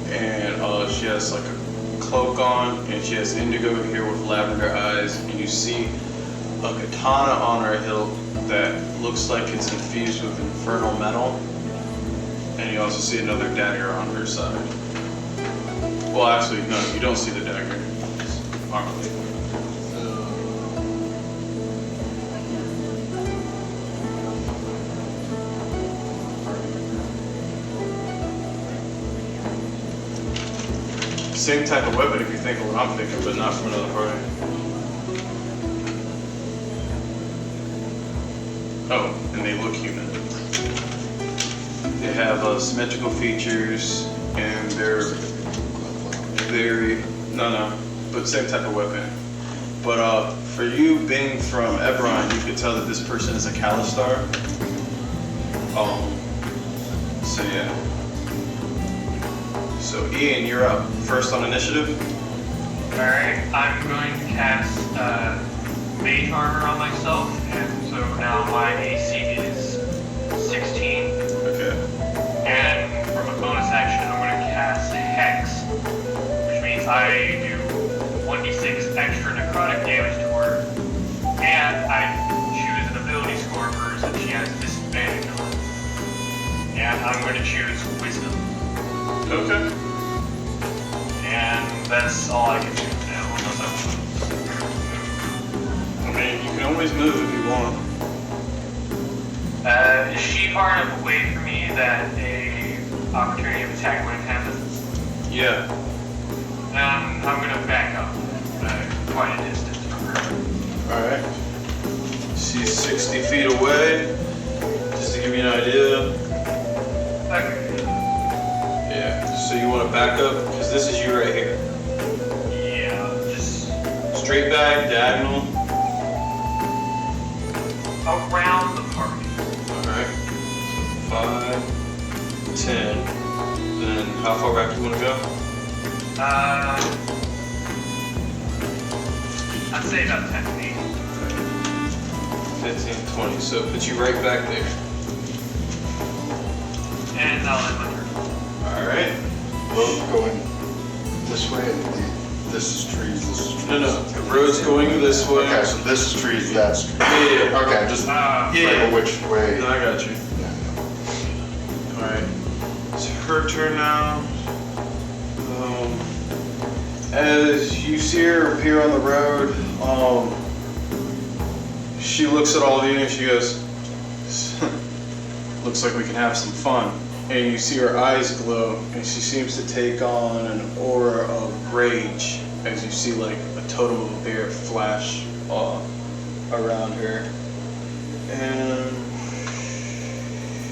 and she has like a cloak on, and she has indigo hair with lavender eyes, and you see a katana on her hilt that looks like it's infused with infernal metal, and you also see another dagger on her side. Well, actually, no, you don't see the dagger. It's armor. Same type of weapon if you think of what I'm thinking, but not from another party. Oh, and they look human. They have symmetrical features, and they're very, but same type of weapon. But for you being from Ebron, you could tell that this person is a Kalistar. So yeah. So Ian, you're up first on initiative. Alright, I'm going to cast mage armor on myself, and so now my AC is 16. Okay. And from a bonus action, I'm going to cast Hex, which means I do 1d6 extra necrotic damage to her, and I choose an ability score of hers that she has disadvantage on. And I'm going to choose Wisdom. Okay. And that's all I can do now, unless I want. I mean, you can always move if you want. Is she far enough away from me that a opportunity of attack wouldn't happen? Yeah. I'm gonna back up quite a distance from her. Alright. She's 60 feet away. Just to give you an idea. Okay. Yeah. So you want to back up? Because this is you right here. Yeah, just Straight back, diagonal. around the party. Alright. So 5, 10. Then how far back do you want to go? I'd say about 10 feet. 15, 20. So it puts you right back there. And I'll end my turn. Alright. Road going this way, and this is trees, this is trees. No. The road's going this way. Okay, so this is trees, that's trees. Yeah. Okay, just Yeah. which way. No, I got you. Yeah. Alright. It's her turn now. As you see her appear on the road, she looks at all of you and she goes, looks like we can have some fun. And you see her eyes glow, and she seems to take on an aura of rage as you see like a totem of a bear flash around her. And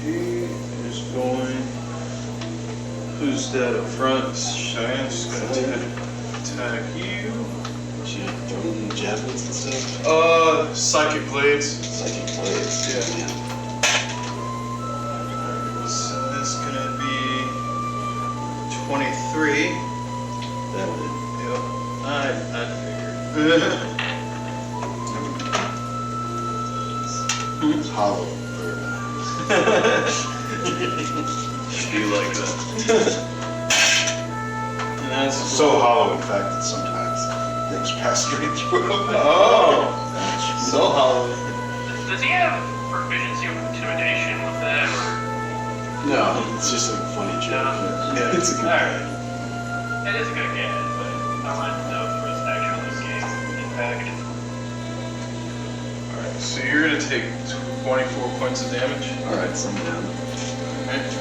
she is going. Who's that up front? Cheyenne's gonna attack you. She throwing javelins and stuff. Psychic blades. Psychic blades. Yeah. So that's gonna be 23. That'll do. Yep. I figured. It's hollow. You like that? And that's So hollow, in fact, that sometimes things pass straight through it. Oh, so hollow. Does he have proficiency of intimidation with that, or? No, it's just a funny joke. No. Yeah. It's a good Alright. It is a good game, but I wanted to know if there was actually this game impact. Alright, so you're gonna take 24 points of damage. Alright, so I'm down. Alright.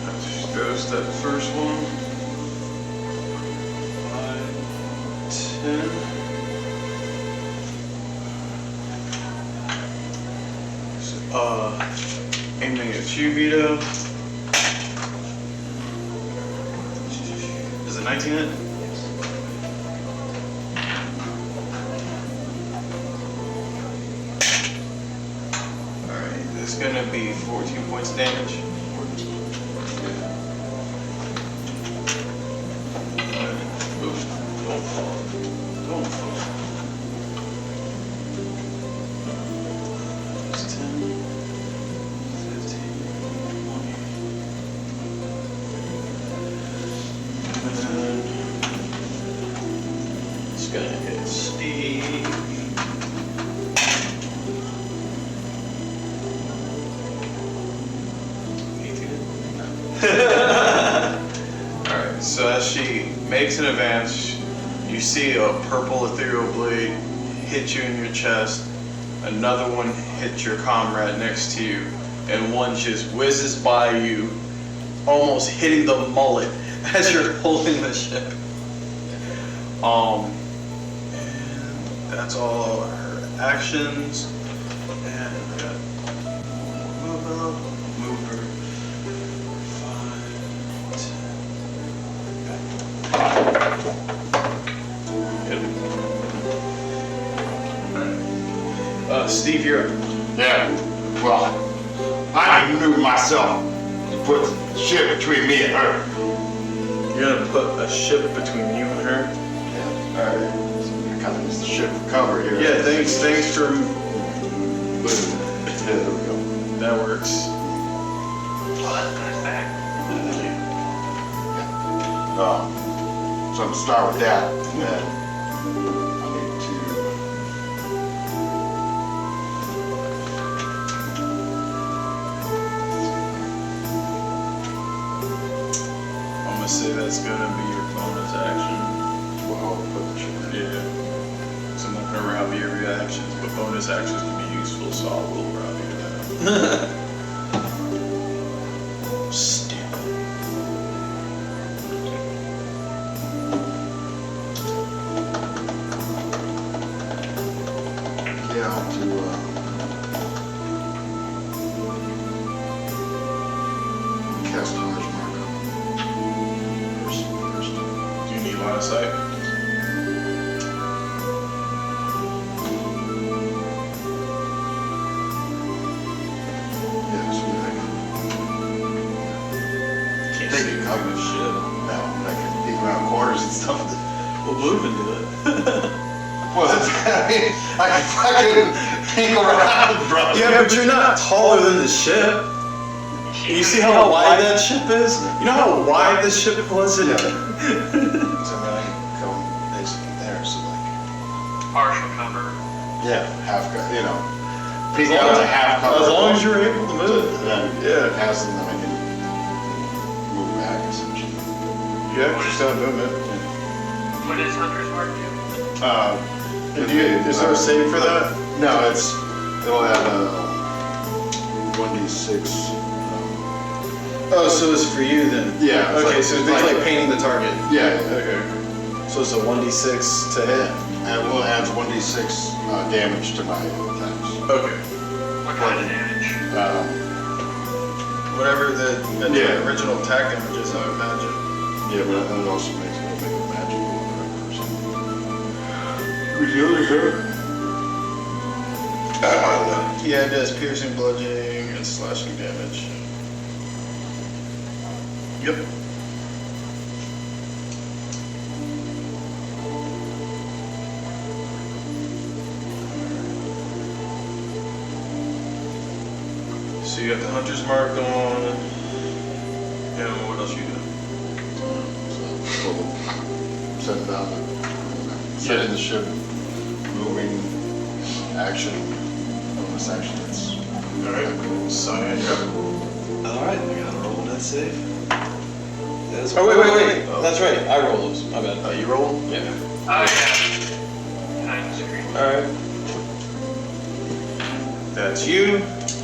That goes that first one. 5, 10. Aiming at you, Vito. Is it 19 hit? Alright, it's gonna be 14 points of damage. Oops, don't fall. Don't fall. It's 10, 15, 20. And then it's gonna hit Steve. Alright, so as she makes an advance, you see a purple ethereal blade hit you in your chest, another one hits your comrade next to you, and one just whizzes by you, almost hitting the mullet as you're holding the ship. And that's all her actions. And we got move up, move her. 5, 10. Steve, you're up. Yeah, well, I maneuvered myself to put the ship between me and her. You're gonna put a ship between you and her? Yeah, alright. So I'm gonna kind of use the ship for cover here. Yeah, thanks for... Yeah, there we go. That works. Oh, that's nice back. So I'm gonna start with that, and then I need to... I'm gonna say that's gonna be your bonus action. Well, I'll put the ship in. Yeah. So I'm not gonna rob your reactions, but bonus actions can be useful, so I will rob you that. Stamp. Yeah, I'll do, cast Hunter's Mark on first. Do you need line of sight? Yeah, so I Can't Take see it, how cover. good shit. no, I can peek around corners and stuff. We'll move into it. Well, I mean, I can fucking peek around, bro. Yeah, but you're not taller than the ship. You see how wide that ship is? You know how wide this ship was? Yeah. So then I can come basically there, so like, Partial cover. yeah, half, you know, peek out to half cover. As long as you're able to move. And then Yeah. pass them, then I can move back essentially. You actually sound movement. What does Hunter's Mark do? Is there a save for that? No, it'll have a 1d6. Oh, so it's for you then? Yeah. Okay, so it's like painting the target. Yeah. Okay. So it's a 1d6 to hit? And it will add 1d6 damage to my attacks. Okay. What kind of damage? Whatever the Yeah. original attack damage is, I would imagine. Yeah, but it also makes it magical. Who's the other guy? Yeah, it does piercing, bludgeoning, and slashing damage. Yep. So you got the hunter's mark on. And what else you do? Setting down setting the ship, moving, action, bonus action. It's Alright, Cyan, you're up. Alright, I gotta roll that save. That's Oh, wait. Oh. That's right, I roll those. My bad. You roll? Yeah. Oh, yeah. Behind the screen. Alright. That's you.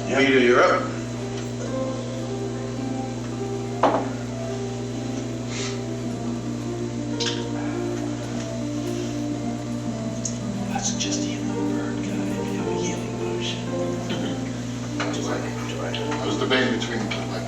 Vita, you're up. That's just healing the bird guy. If you have a healing potion. I was debating between like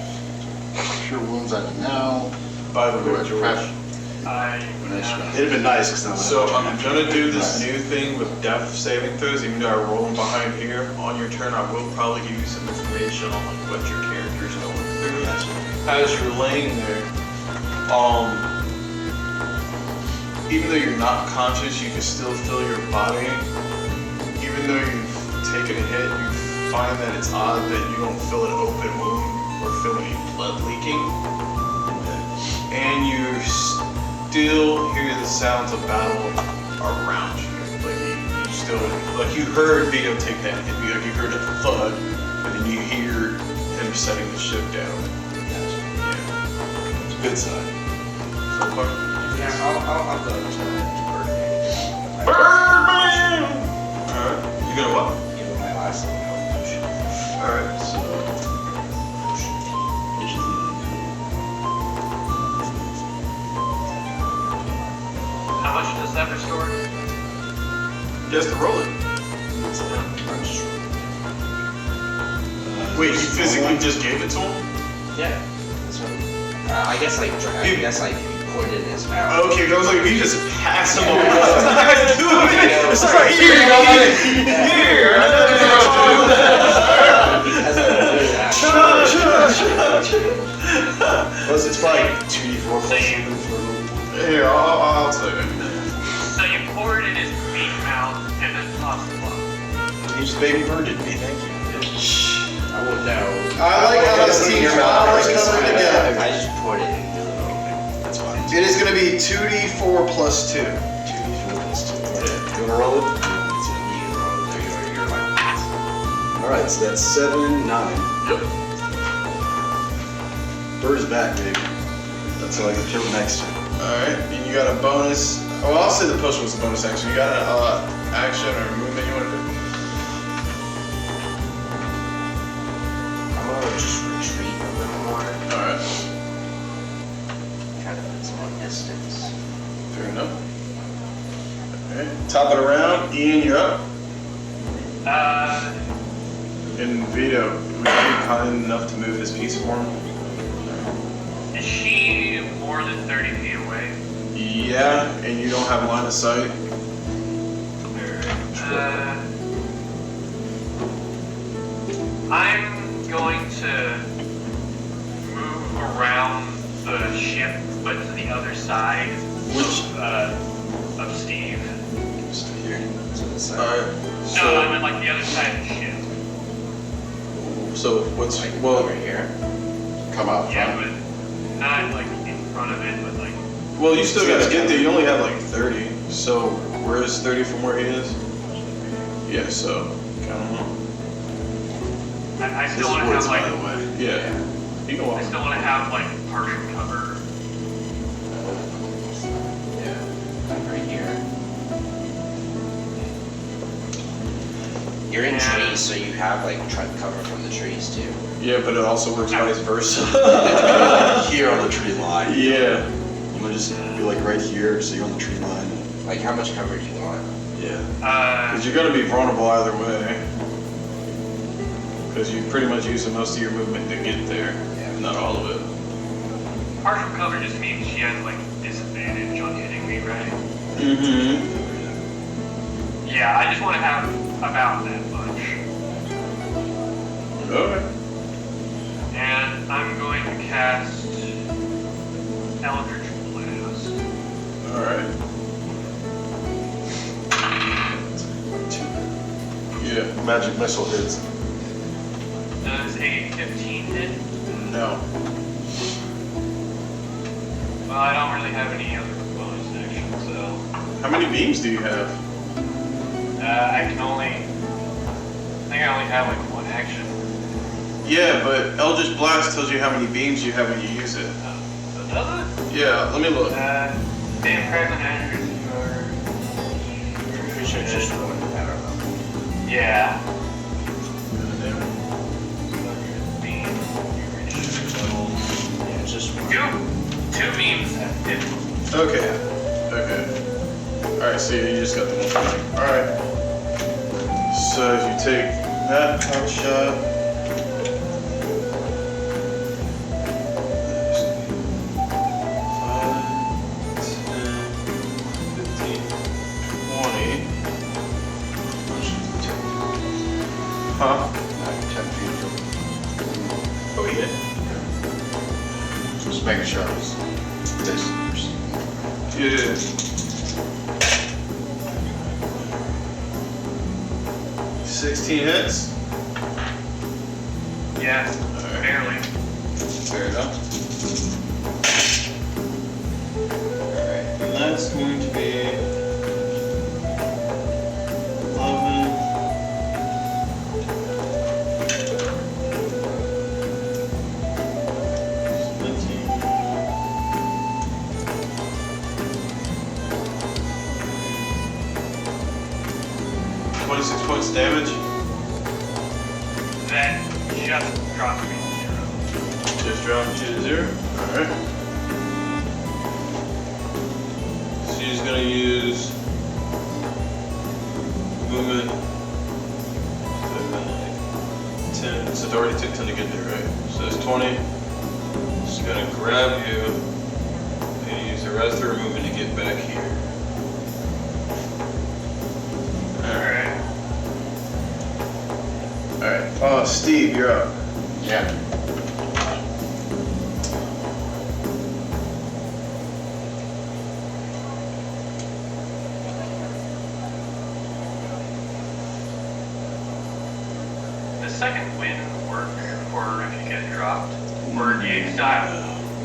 cure wounds I do now. By the way, George. George. It'd have been nice because now So I'm gonna do this new thing with death saving throws, even though I roll them behind here. On your turn, I will probably give you some information on like what your character's going through. As you're laying there, even though you're not conscious, you can still feel your body. Even though you've taken a hit, you find that it's odd that you don't feel an open wound or feel any blood leaking. And you still hear the sounds of battle around you. Like you still, like you heard Vito take that hit, like you heard a thud, and then you hear him setting the ship down. Yeah. It's a good sign. So far. Yeah, I'll go to Birdman! Alright, you gonna what? give him my last little health potion. Alright, so. How much does that restore? You have to roll it. Wait, you physically just gave it to him? Yeah. That's what, I guess like if you poured it in his mouth. Okay, I was like, you just pass him along. It's like, here you go, here. Plus, it's probably 2d4 plus something for a little. Here, I'll tell you. So you pour it in his meat mouth and then toss the blood. You just baby birded me, thank you. I won't know. I like how this team's powers coming together. I just poured it into the little thing. That's fine. It is going to be 2d4 plus 2. 2d4 plus 2. You wanna roll it? You're like, Alright, so that's 7, 9. Yep. Bird's back, baby. That's all I can kill next turn. Alright, and you got a bonus. Well, I'll say the potion was a bonus action. You got an action or movement you want to do? I'm gonna just retreat a little more. Alright, Kind of put some more distance. fair enough. Alright, top it around. Ian, you're up. And Vito, would you be kind enough to move this piece for him? Is she more than 30 feet away? Yeah, and you don't have line of sight. I'm going to move around the ship, but to the other side of Steve. Just here. Alright, No, I meant like the other side of the ship. so what's, Over here. Come out Yeah, front. but not like in front of it, but like. well, you still gotta get there. You only have like 30. So where's 30 from where he is? Yeah, so kind of. I This still is want to woods, have by the like. way. Yeah. You can I walk. still want to have like partial cover. Yeah. Like right here. You're in trees, so you have like cover from the trees too. Yeah, but it also works vice versa. Here on the tree line. Yeah. You wanna just be like right here, so you're on the tree line. Like how much cover do you want? Yeah. Because you're gonna be vulnerable either way. Because you pretty much use most of your movement to get there. Yeah. Not all of it. Partial cover just means she has like disadvantage on hitting me, right? Mm-hmm. Yeah, I just want to have about that much. Okay. And I'm going to cast Eldritch Blast. Alright. Yeah. Magic missile hits. Does a 15 hit? No. Well, I don't really have any other bonus actions, so How many beams do you have? I think I only have like one action. Yeah, but Eldritch Blast tells you how many beams you have when you use it. So does it? Yeah, let me look. Damn fragment enters your. Pretty sure it's just one. I don't know. Yeah. Yeah, it's just one. Two beams that hit. Okay. Okay. Alright, so you just got the one. Alright. So if you take that one shot, Huh? 10 feet from Oh yeah. Just making sure I was facing your seat. Yeah. 16 hits. Yeah, barely. Fair enough. Alright, and that's going to be 11. 26 points damage. That just dropped me to 0. Just dropped you to 0. Alright. She's gonna use movement. 10. So it already took 10 to get there, right? So it's 20. She's gonna grab you and use the rest of her movement to get back here. Alright. Alright. Oh, Steve, you're up. Yeah. The second wind work for if you get dropped? Or do you exile?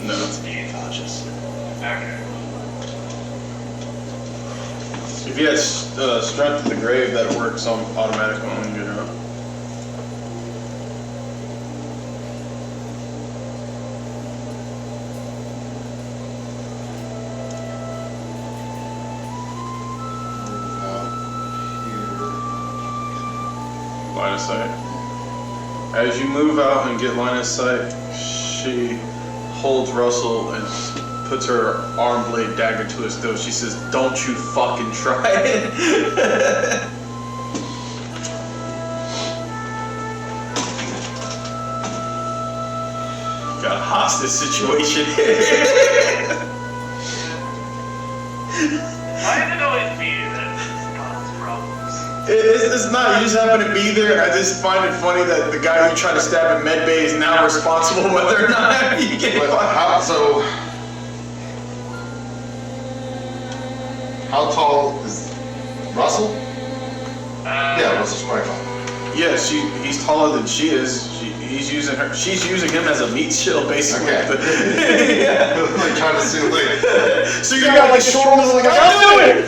No. Do you? Conscious. Okay. If you had strength of the grave, that works on automatically when you get up. Line of sight. As you move out and get line of sight, she holds Russell and puts her arm blade dagger to his throat. She says, "Don't you fucking try it." Got a hostage situation. Why is it always me that causes problems? It's not, you just happen to be there. I just find it funny that the guy you tried to stab in med bay is now responsible whether or not you get But how tall is Russell? Yeah, Russell's quite tall. Yeah, he's taller than she is. She's using him as a meat shield, basically. Okay. But, Yeah. Like trying to see like. so you got like short arms, like I'll do it.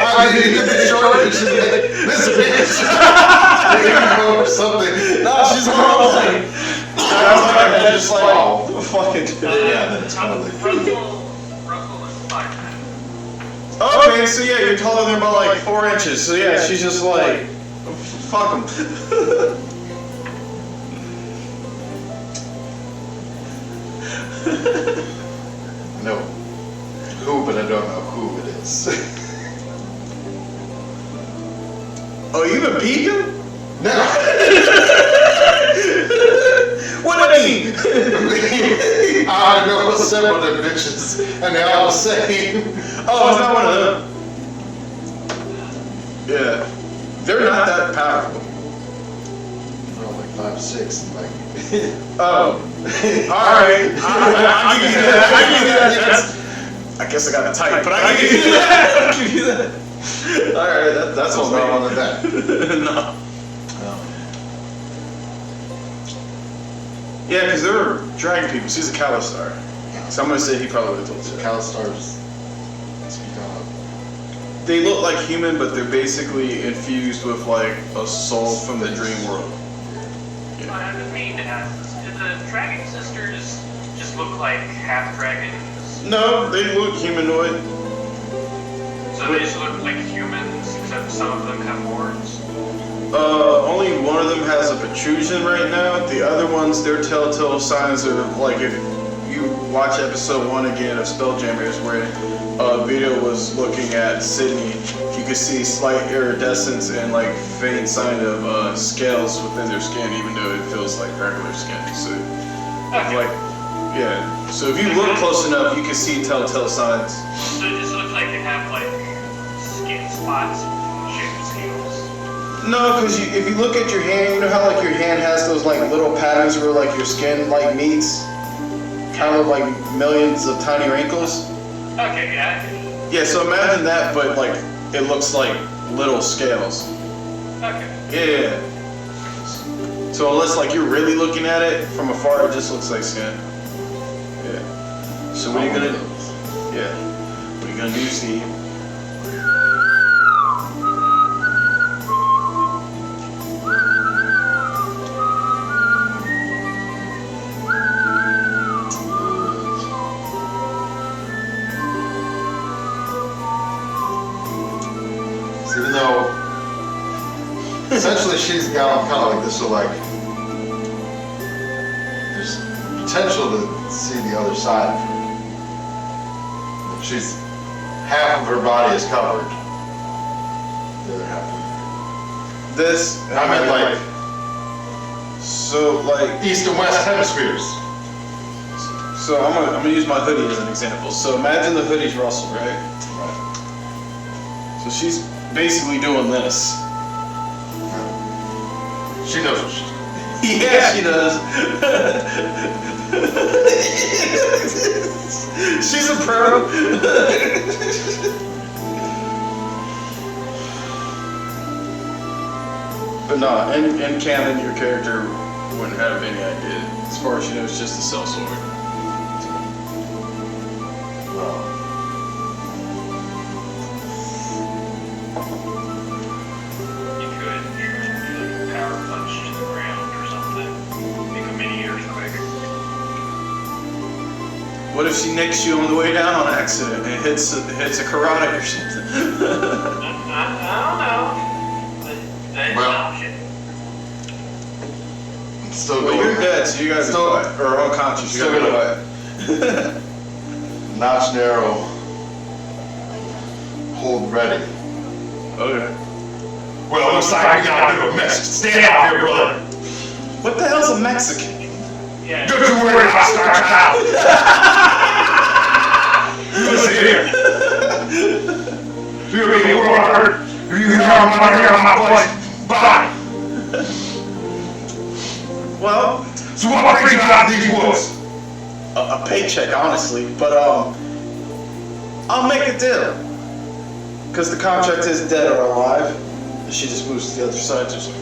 I mean, you can short and she's like, this bitch. Or something. No, she's like, just like, fucking. Yeah, that's kind of like. Russell is 5'10". Okay, so yeah, you're taller than about like 4 inches. So yeah, she's just like, fuck him. No. Who, but I don't know who it is. Oh, you even beat him? No. What do you mean? I know several of the bitches, and they're all the same. Oh, it's not one of them. Yeah. They're not that powerful. They're all like 5'6", like. Oh. Alright. I'll give you that. I'll give you that. I guess I got it tight, but I'll give you that. I'll give you that. Alright, that's what's not one of that. No. Yeah, because they were dragon people. She's a Kalistar. So I'm going to say he probably would have told you. Calistars speak up. They look like human, but they're basically infused with like a soul from the dream world. I didn't mean to ask this. Did the Dragon Sisters just look like half dragons? No, they look humanoid. So they just look like humans, except some of them have horns? Only one of them has a protrusion right now. The other ones, their telltale signs are like if you watch episode 1 again of Spelljammers, where Vito was looking at Sydney, you could see slight iridescence and like faint sign of scales within their skin, even though it feels like regular skin. So, like, yeah. So if you look close enough, you can see telltale signs. So it just looks like they have like skin spots shaped scales. No, because if you look at your hand, you know how like your hand has those like little patterns where like your skin like meets, kind of like millions of tiny wrinkles. Okay, yeah. Yeah, so imagine that, but like it looks like little scales. Okay. Yeah. So unless like you're really looking at it from afar, it just looks like skin. Yeah. So what are you gonna? Yeah. What are you gonna do, Steve? Even though essentially she's got kind of like this, so like there's potential to see the other side of her. She's half of her body is covered, the other half. This. I meant like So like. east and west hemispheres. So I'm gonna use my hoodie as an example. So imagine the hoodie's Russell, right? Right. So she's basically doing this. She knows what she's doing. Yeah, she does. She's a pro. But no, in canon, your character wouldn't have any idea. As far as she knows, just a sellsword. You could do like a power punch to the ground or something. Make a mini earthquake. What if she nicks you on the way down on accident and hits a karate or something? I don't know. That's an Well, option. Still Well, going. you're dead, so you guys Still- are quiet. Or unconscious, you still gotta be gonna- quiet. Notch narrow. Hold ready. Okay. Well, it looks like we got a bit of a mess. Stand out here, brother. What the hell's a Mexican? Yeah. Don't you worry about starting out. Listen here. You'll be a world hurt if you come out here on my boy's body. Well, So what brings you out of these woods? a paycheck, honestly, but I'll make a deal. Because the contract is dead or alive. And she just moves to the other side. Just like...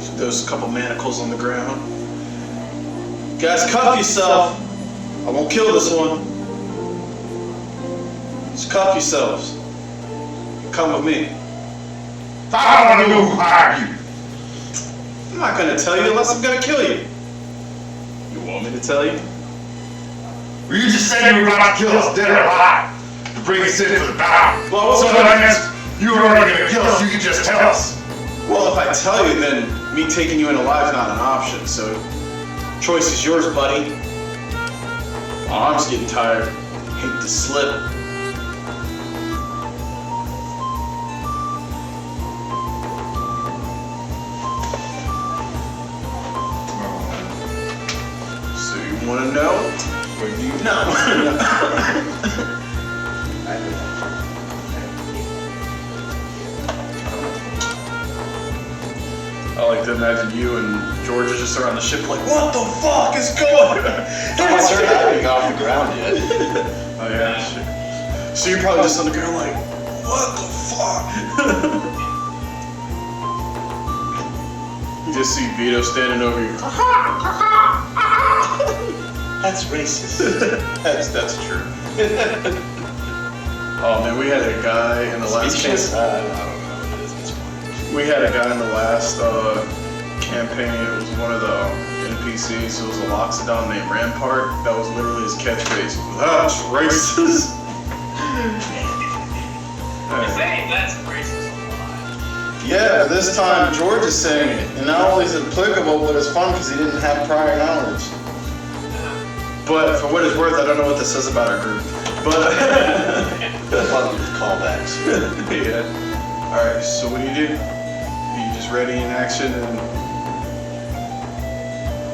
She throws a couple manacles on the ground. Guys, cuff yourself. I won't kill this one. Just cuff yourselves. Come with me. I don't want to know who hired you. I'm not gonna tell you unless I'm gonna kill you. You want me to tell you? Well, you just said you were about to kill us dead or alive to bring us in for the battle. Well, So that means you were already going to kill us, you can just tell us. Well, if I tell you, then me taking you in alive is not an option. So, choice is yours, buddy. My arm's getting tired. Hate to slip. So you want to know? Or do you not want to know? I like to imagine you and George are just around the ship like, what the fuck is going on? It's not even off the ground yet. Oh yeah, shit. So you're probably just on the ground like, what the fuck? You just see Vito standing over you. That's racist. That's true. Oh man, we had a guy in the last Speechless? campaign. I don't know. It's fine. We had a guy in the last campaign. It was one of the NPCs. It was a Loxodon named Rampart. That was literally his catchphrase. That's racist. You're saying that's racist a lot. Yeah, this time George is saying it, and not only is it applicable, but it's fun because he didn't have prior knowledge. But for what it's worth, I don't know what this says about our group. But Fun with callbacks. yeah. All right. So what do? Are you just ready in action,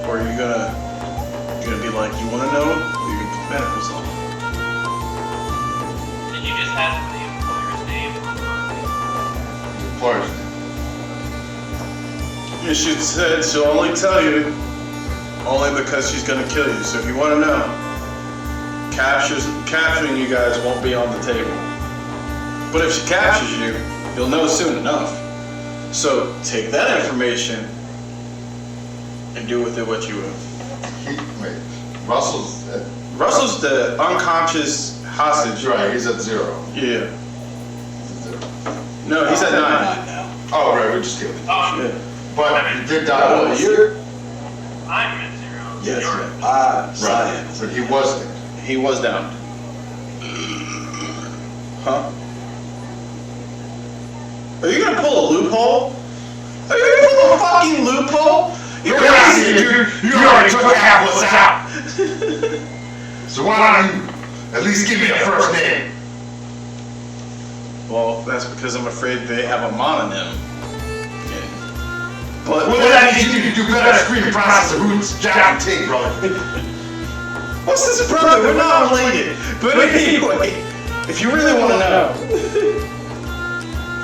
or are you gonna be like, you want to know? Or you gonna put manacles on? Did you just has the employer's name. Employers. You should said she'll only tell you only because she's gonna kill you. So if you want to know, capturing you guys won't be on the table. But if she captures you, you'll know soon enough. So take that information and do with it what you will. Wait, Russell's Russell's the unconscious hostage. right. He's at 0. Yeah. No, he's at 9. now. Oh, right. We just killed him. Yeah. But he did die Oh, once. you're. I'm at 0. Yes. You're- Cyan. But he was there. He was down. Huh? Are you gonna pull a loophole? Are you gonna pull a fucking loophole? You're crazy, dude. You already took half what's out. So why don't you at least give me a first name? Well, that's because I'm afraid they have a mononym. But Well, that means you need to do better screening process of who's Jack and take, brother. what's this brother? We're not related. But anyway, if you really want to know,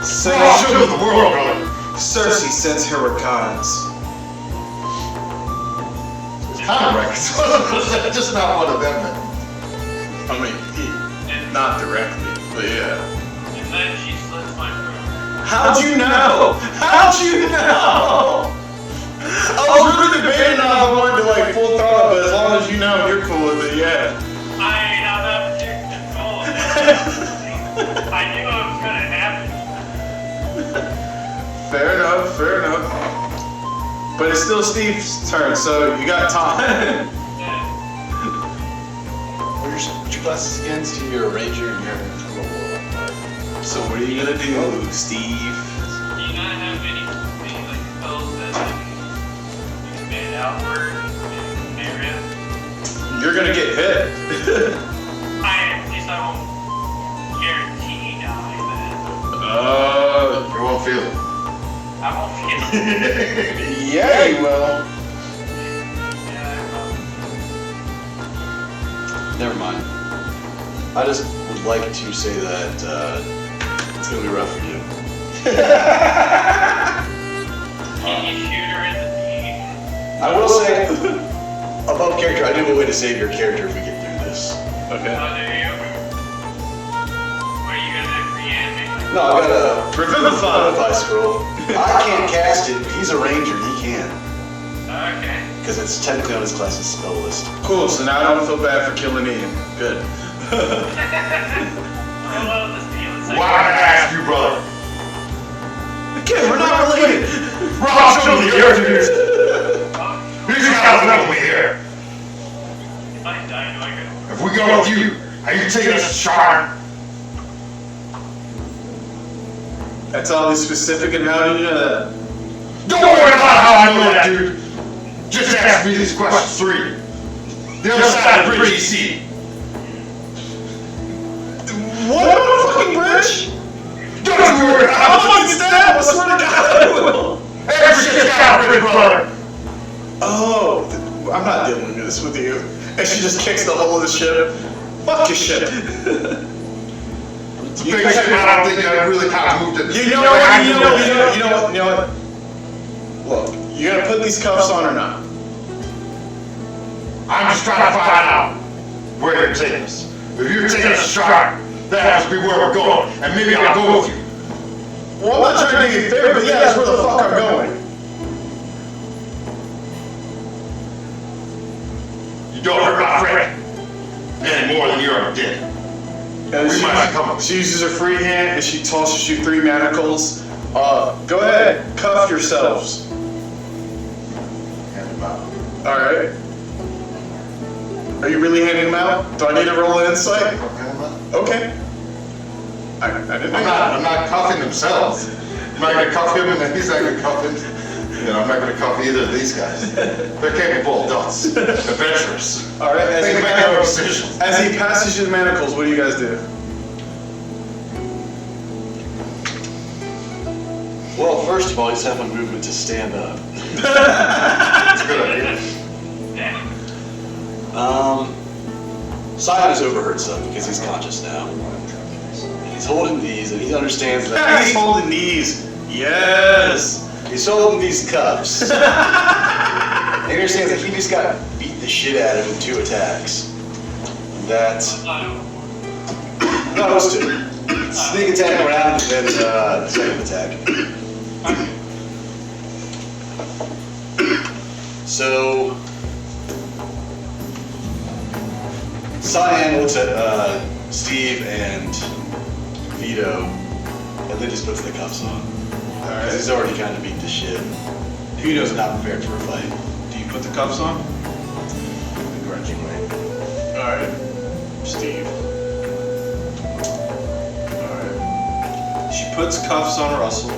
I'll show you the world, brother. Cersei sends her regards. Kind of records. Just not one of them. I mean, not directly, but yeah. And then she slits my throat. How'd you know? How'd you know? I was really debating on if I wanted to like full throttle, but as long as you know you're cool with it, yeah. I ain't on that particular goal. I knew it was gonna happen. Fair enough, fair enough. But it's still Steve's turn, so you got time. Yeah. What's your classes again? So you're a ranger and you're a warlock. So what are you gonna do, Steve? Do you not have any like spells that like expand outward in area? You're gonna get hit. At least I won't guarantee die then. You won't feel it. I won't feel it. Yeah, you will. Yeah, I will. Never mind. I just would like to say that it's gonna be rough for you. Can you shoot her in the knee? I will say, above character, I do have a way to save your character if we get through this. Okay. Oh, there you go. What are you gonna do? Reanimate? No, I've got a Revivify. scroll. I can't cast it, but he's a ranger, he can. Okay. Because it's technically on his class's spell list. Cool, so now I don't feel bad for killing Ian. Good. Oh, well, this deal is Why did I ask you, brother? Again, we're not related. We're all children of the earth here. You just gotta level me here. If I die, do I go? If we go with you, are you taking us to Charm? That's oddly specific, and how did you know that? Don't worry about how I know that, dude. Just ask me these questions 3. The other side of the bridge, you see. What fucking bridge? Don't you worry about I'm fucking stabbed, I swear to God I will. every shit's got a bridge, brother. Oh, I'm not dealing with this with you. And she just kicks the hole of the ship. Fuck your ship. It's a big ship, but I don't think I really kind of moved it. You know what? Look, you gonna put these cuffs on or not? I'm just trying to find out where you're taking us. If you're taking us to Charm, that has to be where we're going, and maybe I'll go with you. Well, I'm not trying to get fair, but yeah, that's where the fuck I'm going. You don't hurt my friend any more than you already did. And We might come. she uses her free hand and she tosses you 3 manacles. Go ahead, cuff yourselves. Hand him out. Alright. Are you really handing them out? Do I need to roll an insight? Hand him out. Okay. I didn't I'm not cuffing themselves. I'm not gonna cuff him and then he's not gonna cuff him. You know, I'm not gonna cuff either of these guys. They're capable adults, adventurous. Alright, They make their own decisions. as he passes you the manacles, what do you guys do? Well, first of all, he's having movement to stand up. It's a good idea. Cyan has overheard stuff because he's conscious now. He's holding these, and he understands that. He's holding these. Yes. He's holding these cuffs. He understands that he just got beat the shit out of him in 2 attacks. That. No, it was 2. Sneak attack around, and then the second attack. So, Cyan looks at Steve and Vito, and then just puts the cuffs on. Alright. He's already kind of beat the shit. Vito's not prepared for a fight. Do you put the cuffs on? Begrudgingly. Alright. Steve. Alright. She puts cuffs on Russell.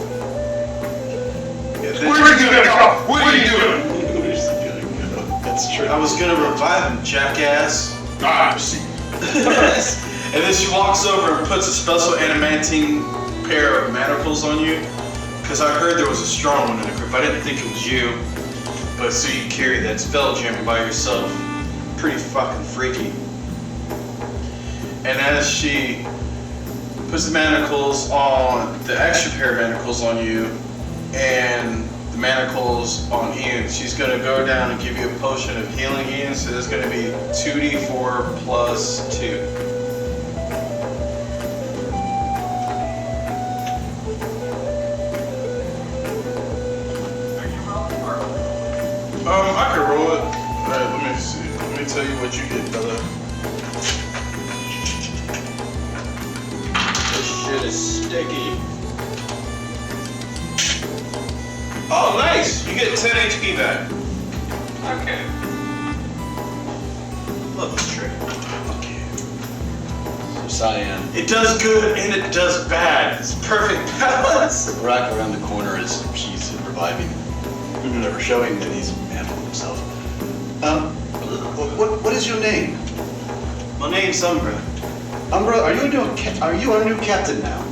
Where are you gonna go? What are you doing? Where's he gonna go? That's true. I was gonna revive him, jackass. I see. And then she walks over and puts a special adamantine pair of manacles on you. Because I heard there was a strong one in the group. I didn't think it was you. But so you carry that spell jamming by yourself. Pretty fucking freaky. And as she puts the manacles on, the extra pair of manacles on you, and the manacles on Ian, she's going to go down and give you a potion of healing, Ian. So there's going to be 2d4 plus 2. I can roll it. Alright, let me see. Let me tell you what you get, fella. This shit is sticky. Oh, nice! You get 10 HP back. Okay. Love this trick. So Cyan, It does good and it does bad. It's perfect balance. Rock around the corner as she's reviving, whatever, showing that he's handled himself. What is your name? My name's Umbra. Umbra, are you our new captain now?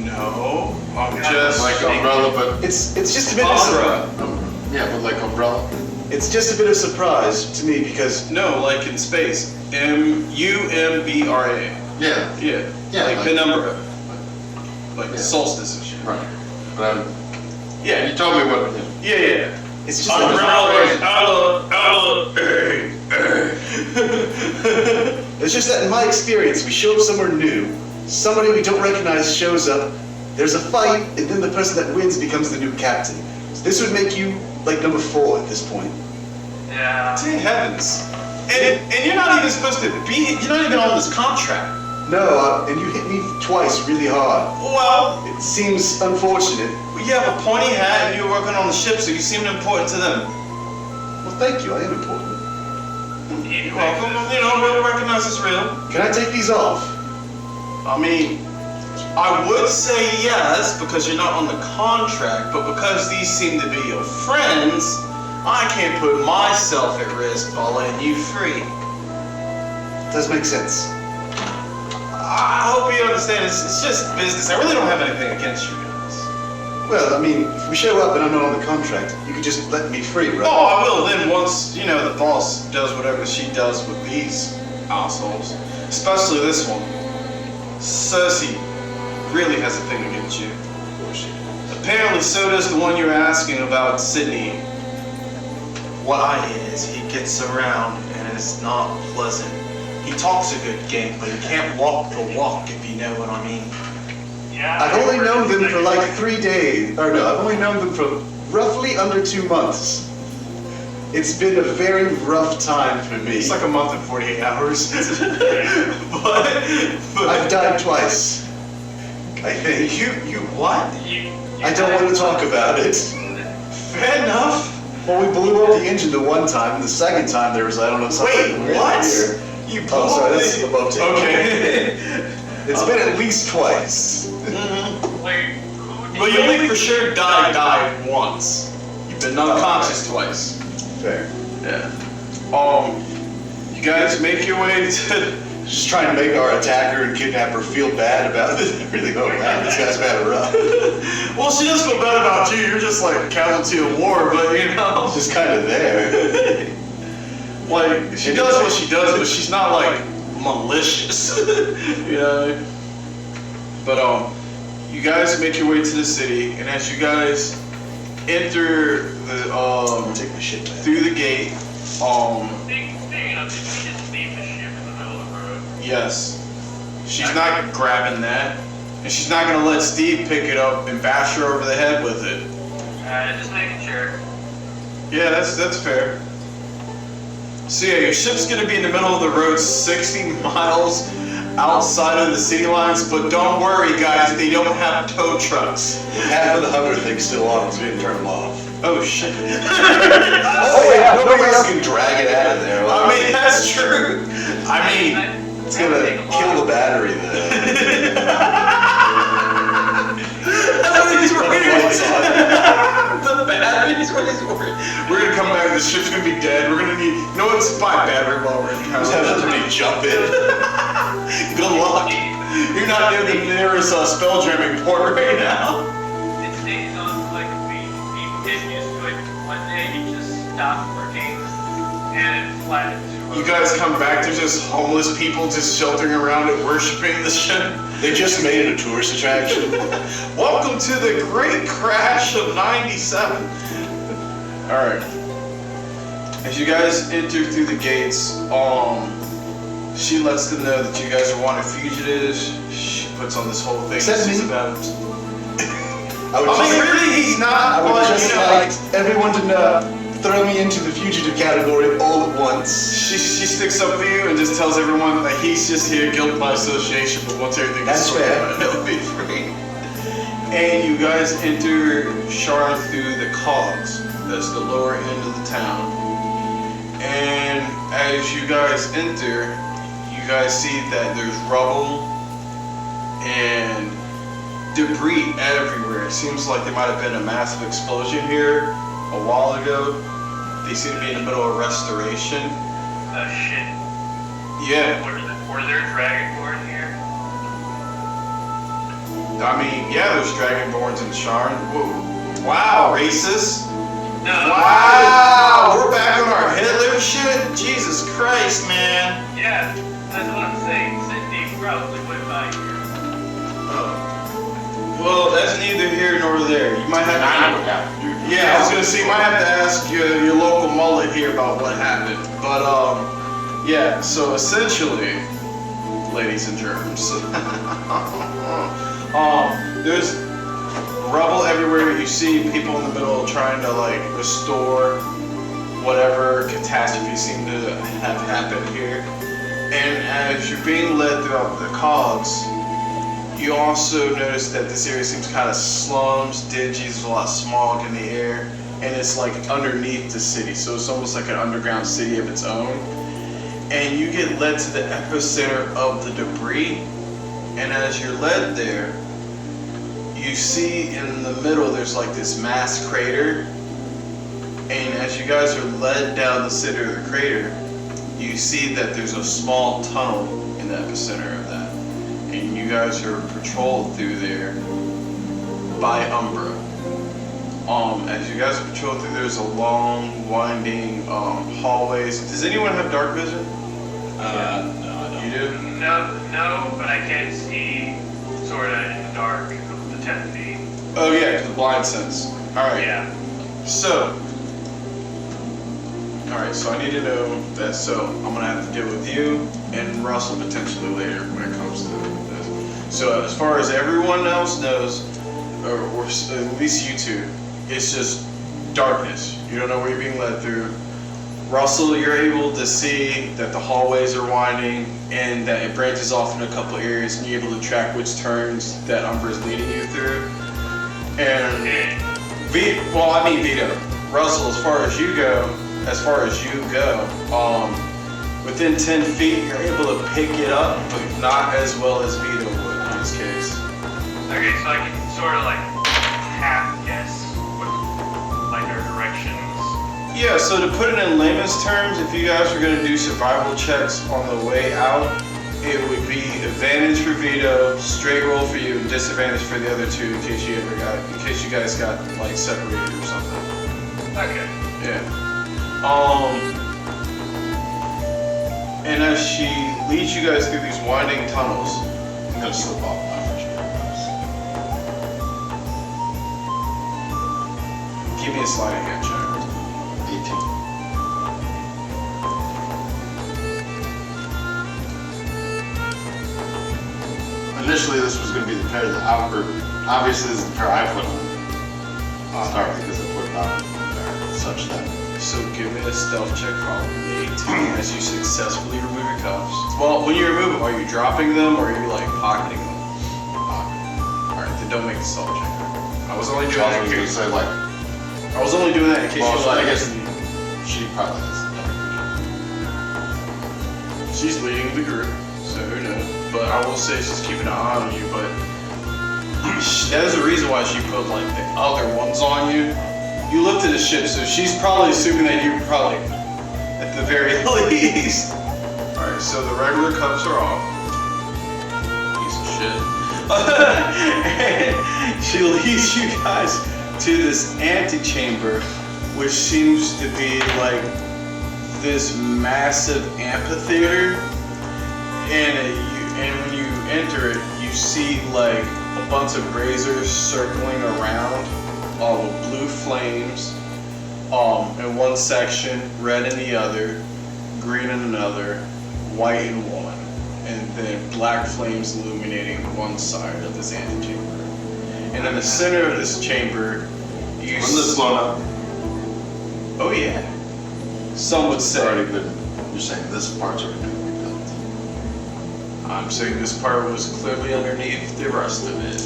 No, I'm just Like umbrella, but It's just a bit of yeah, but like umbrella. it's just a bit of surprise to me because No, like in space. Umbra. Yeah, Yeah. Yeah, Like like- penumbra. Like Yeah. solstice and shit. right. But Yeah. you told me what. Yeah. it's just it's just that in my experience, we show up somewhere new, somebody we don't recognize shows up, there's a fight, and then the person that wins becomes the new captain. So this would make you like number 4 at this point. Yeah. Dear heavens. And you're not even supposed to be, you're not even on this contract. No, and you hit me twice really hard. Well, It seems unfortunate. you have a pointy hat and you're working on the ship, so you seem important to them. Well, thank you, I am important. You're welcome. You know, we'll recognize it's real. Can I take these off? I mean, I would say yes, because you're not on the contract, but because these seem to be your friends, I can't put myself at risk by letting you free. Does make sense. I hope you understand, it's just business. I really don't have anything against you guys. Well, I mean, if we show up and I'm not on the contract, you could just let me free, right? Oh, I will then once, you know, the boss does whatever she does with these assholes. Especially this one. Cersei really has a thing against you. Apparently so does the one you're asking about, Sydney. What I hear is he gets around and it's not pleasant. He talks a good game, but he can't walk the walk, if you know what I mean. Yeah. I've only known them for like 3 days. Or no, I've only known them for roughly under 2 months. It's been a very rough time for me. It's like a month and 48 hours. but I've died twice. I think. You what? I don't want to talk about it. Fair enough. Well, we blew up the engine the one time, and the second time there was, I don't know, something Wait, weird what? here. You Oh, sorry, that's blew above table. Okay. It's been at least twice. Like, who did Well, you only for sure died once. You've been unconscious twice. Fair. Yeah. You guys make your way to. Just trying to make our attacker and kidnapper feel bad about it. Really, oh wow, this guy's bad rough. Well, she does feel bad about you. You're just like a casualty of war, but you know. Just kind of there. Like, she does what she does, but she's not like malicious. You know. But you guys make your way to the city, and as you guys enter the Take my shit back. through the gate, Speaking of, did we just leave the ship in the middle of the road? yes, she's not grabbing that, and she's not gonna let Steve pick it up and bash her over the head with it. Just making sure. Yeah, that's fair. So yeah, your ship's gonna be in the middle of the road, 60 miles outside of the city lines, but don't worry guys, they don't have tow trucks. Half of the hover thing's still on, so we didn't turn them off. Oh shit. Oh yeah, nobody else can drag it out of there. I mean, that's true. I mean, It's gonna kill the battery then. The batteries, what is worried? We're gonna come back, the ship's gonna be dead, we're gonna need, no one's buy battery while we're in town. Just have somebody jump in. Good luck. You're not near the nearest spell jamming port right now. It stays on like we get used to it. One day it just stopped working and it flattened to You guys come back, there's just homeless people just sheltering around it, worshiping the ship. They just made it a tourist attraction. Welcome to the great crash of 97. Alright. As you guys enter through the gates, she lets them know that you guys are wanted fugitives. She puts on this whole thing. Except me. About I would I mean, just, really, he's not, I would but, just you know, like everyone to know, throw me into the fugitive category all at once. she sticks up for you and just tells everyone that he's just here, guilt by association, but once everything That's is sorted fair. out, he'll be free. And you guys enter Shar through the cogs. That's the lower end of the town. And as you guys enter, you guys see that there's rubble and debris everywhere. It seems like there might have been a massive explosion here a while ago. They seem to be in the middle of restoration. shit. Yeah, Were there dragonborn here? I mean, yeah, there's dragonborns in Sharn. Whoa. Wow, racist. No. Wow, we're back on our Hitler shit? Jesus Christ, man. Yeah, that's what I'm saying. Sydney probably went by here. Well, that's neither here nor there. You might have Yeah, I was gonna say, you might have to ask your local mullet here about what happened. But, yeah, so essentially, ladies and germs, there's rubble everywhere. You see people in the middle trying to, like, restore whatever catastrophe seemed to have happened here. And as you're being led throughout the cogs, you also notice that this area seems kind of slums, dingy, there's a lot of smog in the air, and it's like underneath the city, so it's almost like an underground city of its own. And you get led to the epicenter of the debris, and as you're led there, you see in the middle there's like this mass crater, and as you guys are led down the center of the crater, you see that there's a small tunnel in the epicenter of that. And you guys are patrolled through there by Umbra. As you guys are patrolled through, there's a long, winding hallways. Does anyone have dark vision? No, I don't. You do? No, but I can see sorta in the dark of the 10 feet. Oh yeah, the blind sense. All right. Yeah. So, alright, so I need to know that, so I'm gonna have to deal with you and Russell potentially later when it comes to this. So as far as everyone else knows, or at least you two, it's just darkness. You don't know where you're being led through. Russell, you're able to see that the hallways are winding and that it branches off in a couple areas, and you're able to track which turns that Umbra is leading you through. And Vito, Russell, as far as you go, within 10 feet, you're able to pick it up, but not as well as Vito would in this case. Okay, so I can sort of like half guess what like our directions. Yeah, so to put it in layman's terms, if you guys are going to do survival checks on the way out, it would be advantage for Vito, straight roll for you, and disadvantage for the other two in case you guys got like separated or something. Okay. Yeah. And as she leads you guys through these winding tunnels. I'm gonna slip off my first pair. Give me a sleight of hand check. 18. Initially, this was gonna be the pair that obviously this is the pair I put on. Start because I put it on such that. So give me a stealth check following the 18 as you successfully remove your cuffs. Well, when you remove them, are you dropping them or are you like pocketing them? Alright, then don't make a stealth check. I was only doing that in case. Say like. I was only doing that in case Well, you like. I guess she probably is. She's leading the group, so who knows? But I will say she's keeping an eye on you. But that is the reason why she put like the other ones on you. You looked at the ship, so she's probably assuming that you're probably at the very least. Alright, so the regular cuffs are off. Piece of shit. She leads you guys to this antechamber, which seems to be like this massive amphitheater. And when you enter it, you see like a bunch of braziers circling around. All with blue flames in one section, red in the other, green in another, white in one, and then black flames illuminating one side of this antechamber. And in the center of this chamber, you Wasn't this blown up? Oh yeah. Some would It's say. already been. You're saying this part's already been rebuilt. I'm saying this part was clearly underneath the rest of it.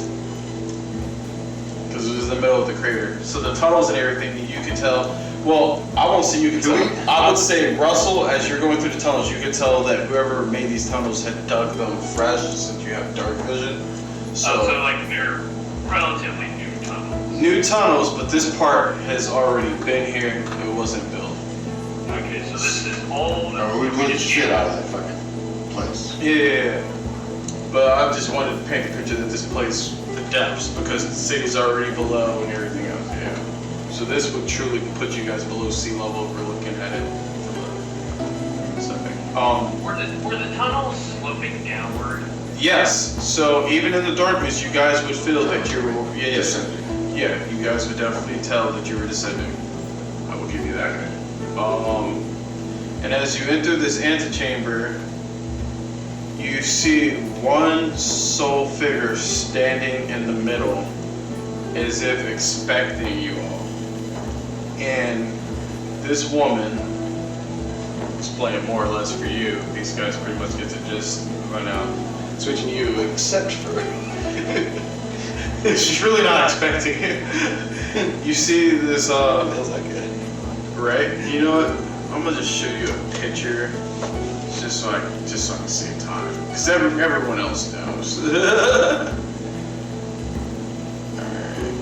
Because it was in the middle of the crater. So the tunnels and everything, you could tell. Well, I won't say you could tell. I would say, Russell, as you're going through the tunnels, you could tell that whoever made these tunnels had dug them fresh since you have dark vision. So like they're relatively new tunnels. New tunnels, but this part has already been here. It wasn't built. Okay, so this is old. No, we blew the shit out of that fucking place. Yeah. But I just wanted to paint a picture that this place, the depths, because the city's already below and everything else, yeah. So this would truly put you guys below sea level if we're looking at it from a second. Were the tunnels sloping downward? Yes, so even in the darkness, you guys would feel that you were, Descending. yeah, you guys would definitely tell that you were descending. I will give you that. And as you enter this antechamber, you see one sole figure standing in the middle as if expecting you all. And this woman is playing more or less for you. These guys pretty much get to just run out. Switching you except for she's really not expecting it. You see this Feels like it. right? You know what? I'm gonna just show you a picture just so I can save time. Because everyone else knows. Alright.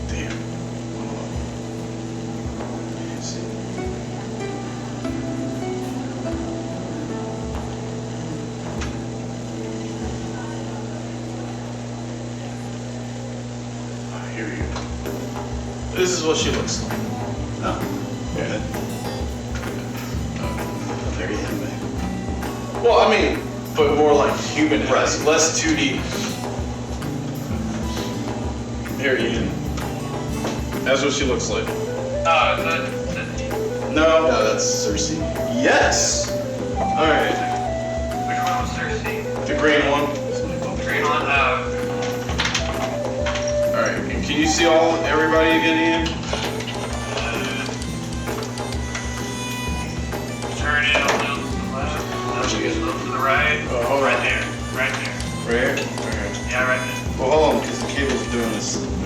Damn. Hold on. Let's see. Here we go. This is what she looks like. Oh, Yeah. very anime. Well, I mean, but more like human, less 2D. Here, Ian. That's what she looks like. No. No, that's Cersei. Yes. All right. Which one was Cersei? The green one. The green one? All right. And can you see everybody again, Ian? Turn it a little to the left, a little to the right. Oh, hold on. Right there. Right there. Right here. Okay. Yeah, right there. Well, hold on, because the cable's doing the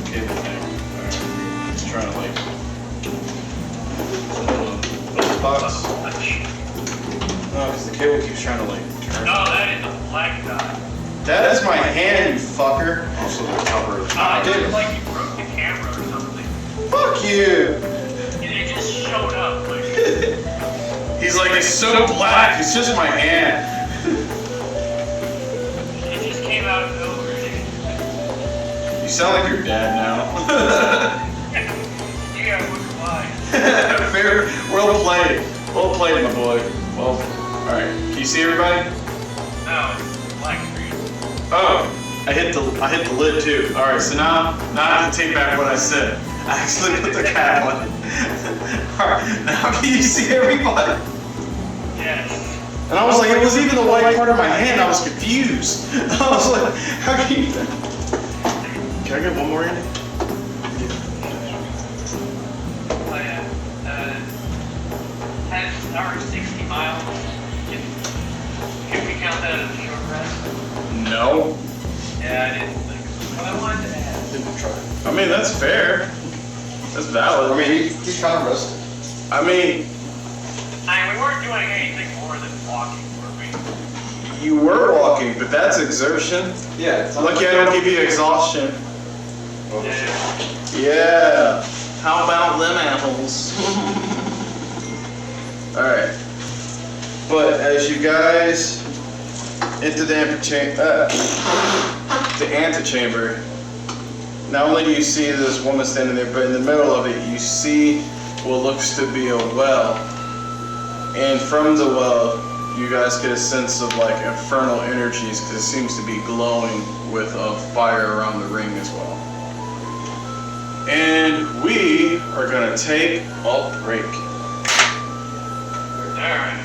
cable thing. All right. It's trying to like. Box. A sheep. No, because the cable keeps trying to like turn. No, that is a black dot. That is my hand, you fucker. Also the cover of It looks like you broke the camera or something. Fuck you. It just showed up. Like, He's like, it's so black. It's just my hand. it just came out of nowhere. You sound like your dad now. Yeah, why? Fair, well played. Well played, my boy. Well, alright. Can you see everybody? No, it's black screen. Oh, I hit the lid too. Alright, so now I have to take back what I said. I actually put the cap on. Alright, now can you see everybody? Yes. And I was like, it was even the white part of my hand, I was confused. I was like, how can you... Can I get one more in? Oh yeah. 10 hours, 60 miles. Can we count that as a short rest? No. Yeah, I didn't think so. But I wanted to ask. Didn't try. I mean, that's fair. That's valid. I mean, he kind of rested. I mean, We weren't doing anything more than walking, were we? you were walking, but that's exertion. Yeah. It's not Lucky I don't give you exhaustion. Oh, shit. Yeah. How about them apples? Alright. But as you guys enter the antechamber, not only do you see this woman standing there, but in the middle of it, you see what looks to be a well. And from the well, you guys get a sense of like infernal energies because it seems to be glowing with a fire around the ring as well. And we are gonna take a break. Alright.